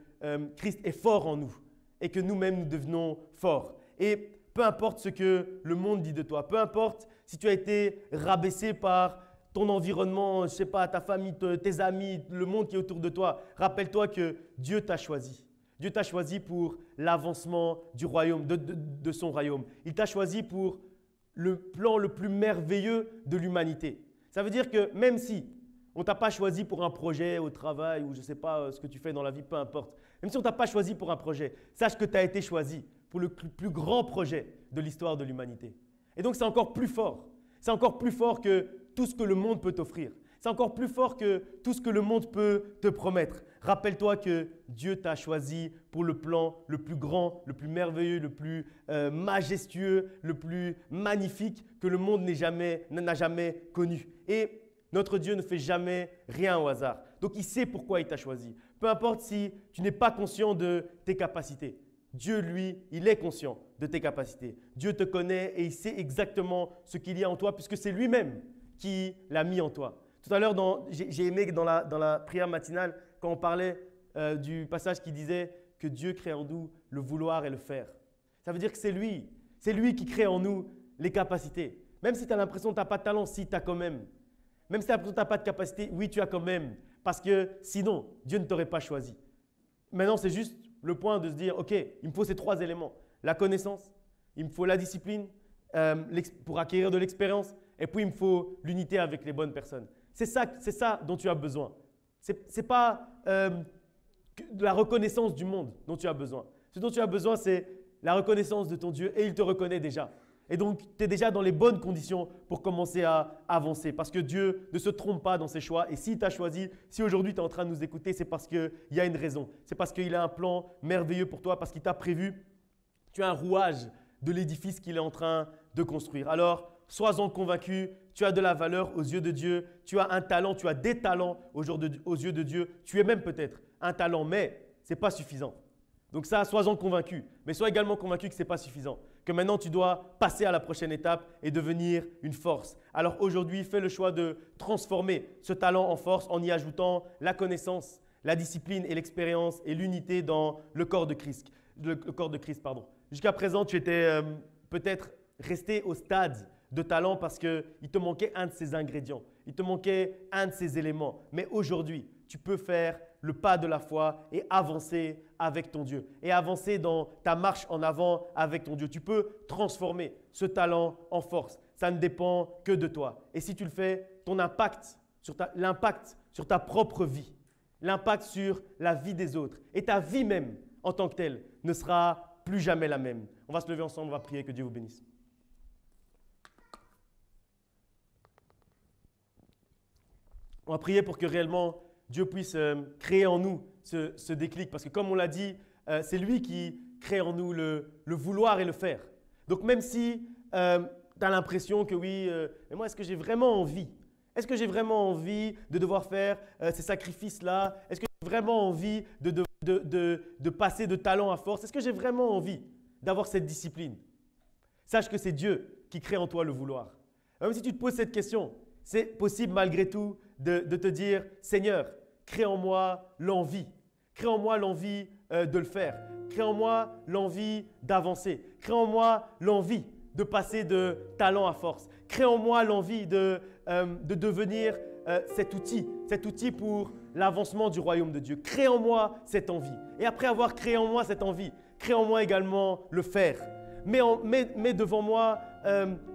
Speaker 1: Christ est fort en nous et que nous-mêmes nous devenons forts. Et peu importe ce que le monde dit de toi, peu importe si tu as été rabaissé par ton environnement, je ne sais pas, ta famille, tes amis, le monde qui est autour de toi, rappelle-toi que Dieu t'a choisi. Dieu t'a choisi pour l'avancement du royaume, de son royaume. Il t'a choisi pour le plan le plus merveilleux de l'humanité. Ça veut dire que même si on ne t'a pas choisi pour un projet au travail ou je ne sais pas ce que tu fais dans la vie, peu importe. Même si on ne t'a pas choisi pour un projet, sache que tu as été choisi pour le plus grand projet de l'histoire de l'humanité. Et donc c'est encore plus fort. C'est encore plus fort que tout ce que le monde peut t'offrir. C'est encore plus fort que tout ce que le monde peut te promettre. Rappelle-toi que Dieu t'a choisi pour le plan le plus grand, le plus merveilleux, le plus majestueux, le plus magnifique que le monde n'a jamais connu. Et notre Dieu ne fait jamais rien au hasard. Donc, il sait pourquoi il t'a choisi. Peu importe si tu n'es pas conscient de tes capacités. Dieu, lui, il est conscient de tes capacités. Dieu te connaît et il sait exactement ce qu'il y a en toi puisque c'est lui-même qui l'a mis en toi. Tout à l'heure, j'ai aimé dans la prière matinale, quand on parlait du passage qui disait que Dieu crée en nous le vouloir et le faire. Ça veut dire que c'est lui qui crée en nous les capacités. Même si tu as l'impression que tu n'as pas de talent, si tu as quand même. Même si tu as l'impression que tu n'as pas de capacité, oui, tu as quand même. Parce que sinon, Dieu ne t'aurait pas choisi. Maintenant, c'est juste le point de se dire, OK, il me faut ces 3 éléments. La connaissance, il me faut la discipline pour acquérir de l'expérience, et puis il me faut l'unité avec les bonnes personnes. C'est ça dont tu as besoin. Ce n'est pas de la reconnaissance du monde dont tu as besoin. Ce dont tu as besoin, c'est la reconnaissance de ton Dieu, et il te reconnaît déjà. Et donc, tu es déjà dans les bonnes conditions pour commencer à avancer. Parce que Dieu ne se trompe pas dans ses choix. Et s'il t'a choisi, si aujourd'hui tu es en train de nous écouter, c'est parce qu'il y a une raison. C'est parce qu'il a un plan merveilleux pour toi, parce qu'il t'a prévu. Tu as un rouage de l'édifice qu'il est en train de construire. Alors, sois-en convaincu, tu as de la valeur aux yeux de Dieu. Tu as un talent, tu as des talents aux yeux de Dieu. Tu es même peut-être un talent, mais ce n'est pas suffisant. Donc ça, sois-en convaincu. Mais sois également convaincu que ce n'est pas suffisant. Que maintenant, tu dois passer à la prochaine étape et devenir une force. Alors aujourd'hui, fais le choix de transformer ce talent en force en y ajoutant la connaissance, la discipline et l'expérience et l'unité dans le corps de Christ. Jusqu'à présent, tu étais peut-être resté au stade de talent parce qu'il te manquait un de ces ingrédients. Il te manquait un de ces éléments. Mais aujourd'hui, tu peux faire le pas de la foi et avancer avec ton Dieu. Et avancer dans ta marche en avant avec ton Dieu. Tu peux transformer ce talent en force. Ça ne dépend que de toi. Et si tu le fais, ton impact sur ta propre vie, l'impact sur la vie des autres et ta vie même en tant que telle ne sera plus jamais la même. On va se lever ensemble, on va prier, que Dieu vous bénisse. On va prier pour que réellement Dieu puisse créer en nous ce déclic. Parce que comme on l'a dit, c'est lui qui crée en nous le vouloir et le faire. Donc même si tu as l'impression que oui, mais moi est-ce que j'ai vraiment envie? Est-ce que j'ai vraiment envie de devoir faire ces sacrifices-là? Est-ce que j'ai vraiment envie de passer de talent à force? Est-ce que j'ai vraiment envie d'avoir cette discipline? Sache que c'est Dieu qui crée en toi le vouloir. Même si tu te poses cette question, c'est possible malgré tout de te dire « Seigneur, crée en moi l'envie. Crée en moi l'envie de le faire. Crée en moi l'envie d'avancer. Crée en moi l'envie de passer de talent à force. Crée en moi l'envie de devenir cet outil pour l'avancement du royaume de Dieu. Crée en moi cette envie. Et après avoir créé en moi cette envie, crée en moi également le faire. Mets devant moi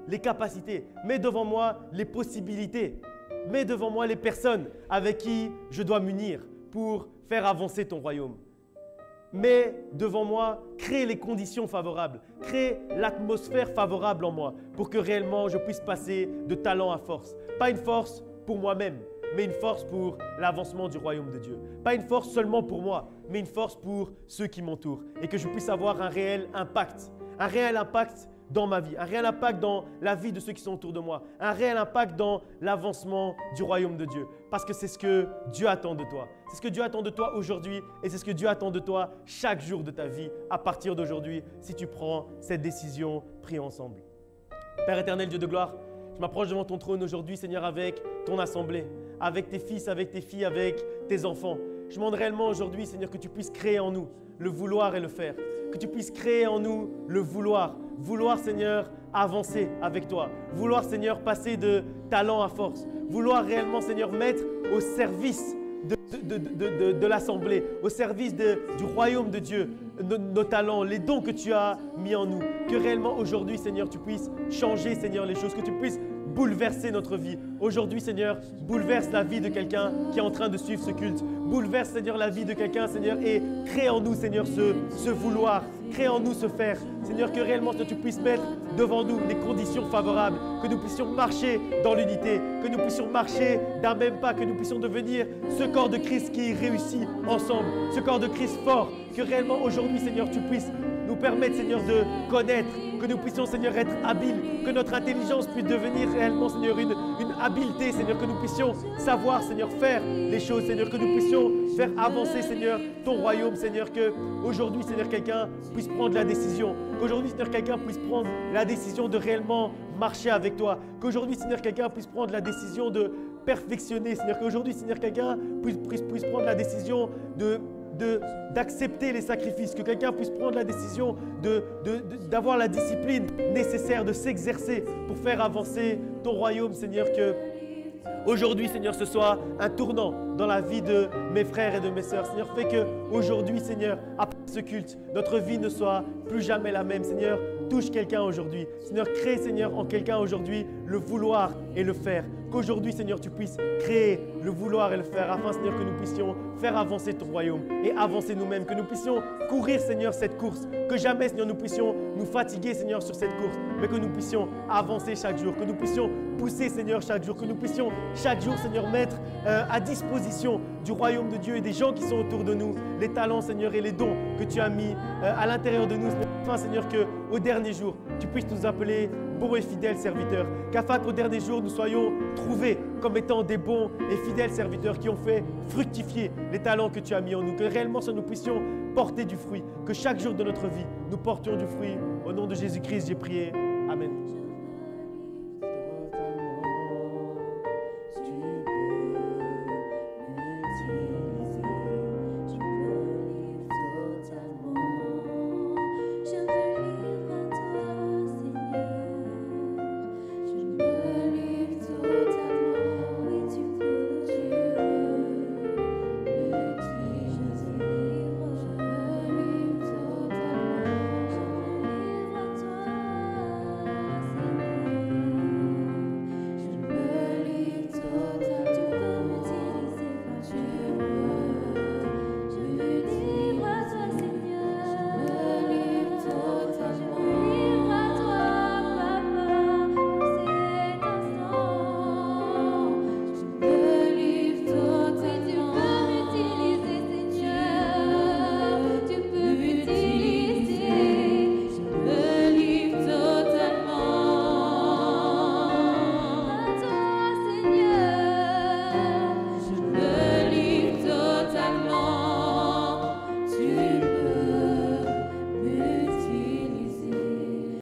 Speaker 1: les capacités. Mets devant moi les possibilités. Mets devant moi les personnes avec qui je dois m'unir pour faire avancer ton royaume. Mets devant moi, crée les conditions favorables, crée l'atmosphère favorable en moi pour que réellement je puisse passer de talent à force. Pas une force pour moi-même, mais une force pour l'avancement du royaume de Dieu. Pas une force seulement pour moi, mais une force pour ceux qui m'entourent et que je puisse avoir un réel impact dans ma vie, un réel impact dans la vie de ceux qui sont autour de moi, un réel impact dans l'avancement du royaume de Dieu. Parce que c'est ce que Dieu attend de toi. C'est ce que Dieu attend de toi aujourd'hui et c'est ce que Dieu attend de toi chaque jour de ta vie à partir d'aujourd'hui si tu prends cette décision. Prions ensemble. Père éternel, Dieu de gloire, je m'approche devant ton trône aujourd'hui, Seigneur, avec ton assemblée, avec tes fils, avec tes filles, avec tes enfants. Je demande réellement aujourd'hui, Seigneur, que tu puisses créer en nous le vouloir et le faire. Que tu puisses créer en nous le vouloir. Vouloir, Seigneur, avancer avec toi. Vouloir, Seigneur, passer de talent à force. Vouloir réellement, Seigneur, mettre au service de l'assemblée, au service du royaume de Dieu, nos talents, les dons que tu as mis en nous. Que réellement aujourd'hui, Seigneur, tu puisses changer, Seigneur, les choses, que tu puisses bouleverser notre vie. Aujourd'hui, Seigneur, bouleverse la vie de quelqu'un qui est en train de suivre ce culte. Bouleverse, Seigneur, la vie de quelqu'un, Seigneur, et crée en nous, Seigneur, ce vouloir. Crée en nous ce faire. Seigneur, que réellement, Seigneur, tu puisses mettre devant nous les conditions favorables, que nous puissions marcher dans l'unité, que nous puissions marcher d'un même pas, que nous puissions devenir ce corps de Christ qui réussit ensemble, ce corps de Christ fort. Que réellement, aujourd'hui, Seigneur, tu puisses nous permettre, Seigneur, de connaître, que nous puissions, Seigneur, être habiles, que notre intelligence puisse devenir réellement, Seigneur, une habileté, Seigneur, que nous puissions savoir, Seigneur, faire les choses, Seigneur, que nous puissions faire avancer, Seigneur, ton royaume, Seigneur, que aujourd'hui, Seigneur, quelqu'un puisse prendre la décision, qu'aujourd'hui, Seigneur, quelqu'un puisse prendre la décision de réellement marcher avec toi, qu'aujourd'hui, Seigneur, quelqu'un puisse prendre la décision de perfectionner, Seigneur, qu'aujourd'hui, Seigneur, quelqu'un puisse prendre la décision d'accepter les sacrifices, que quelqu'un puisse prendre la décision d'avoir la discipline nécessaire, de s'exercer pour faire avancer ton royaume, Seigneur, que aujourd'hui, Seigneur, ce soit un tournant dans la vie de mes frères et de mes sœurs. Seigneur, fais qu'aujourd'hui, Seigneur, après ce culte, notre vie ne soit plus jamais la même. Seigneur, touche quelqu'un aujourd'hui. Seigneur, crée, Seigneur, en quelqu'un aujourd'hui le vouloir et le faire. Qu'aujourd'hui, Seigneur, tu puisses créer le vouloir et le faire afin, Seigneur, que nous puissions faire avancer ton royaume et avancer nous-mêmes. Que nous puissions courir, Seigneur, cette course. Que jamais, Seigneur, nous puissions nous fatiguer, Seigneur, sur cette course. Mais que nous puissions avancer chaque jour. Que nous puissions pousser, Seigneur, chaque jour. Que nous puissions chaque jour, Seigneur, mettre à disposition du royaume de Dieu et des gens qui sont autour de nous les talents, Seigneur, et les dons que tu as mis à l'intérieur de nous. Afin, Seigneur, qu'au dernier jour, tu puisses nous appeler bons et fidèles serviteurs. Qu'afin qu'au dernier jour, nous soyons trouvés comme étant des bons et fidèles serviteurs qui ont fait fructifier les talents que tu as mis en nous. Que réellement, nous puissions porter du fruit. Que chaque jour de notre vie, nous portions du fruit. Au nom de Jésus-Christ, j'ai prié. Amen.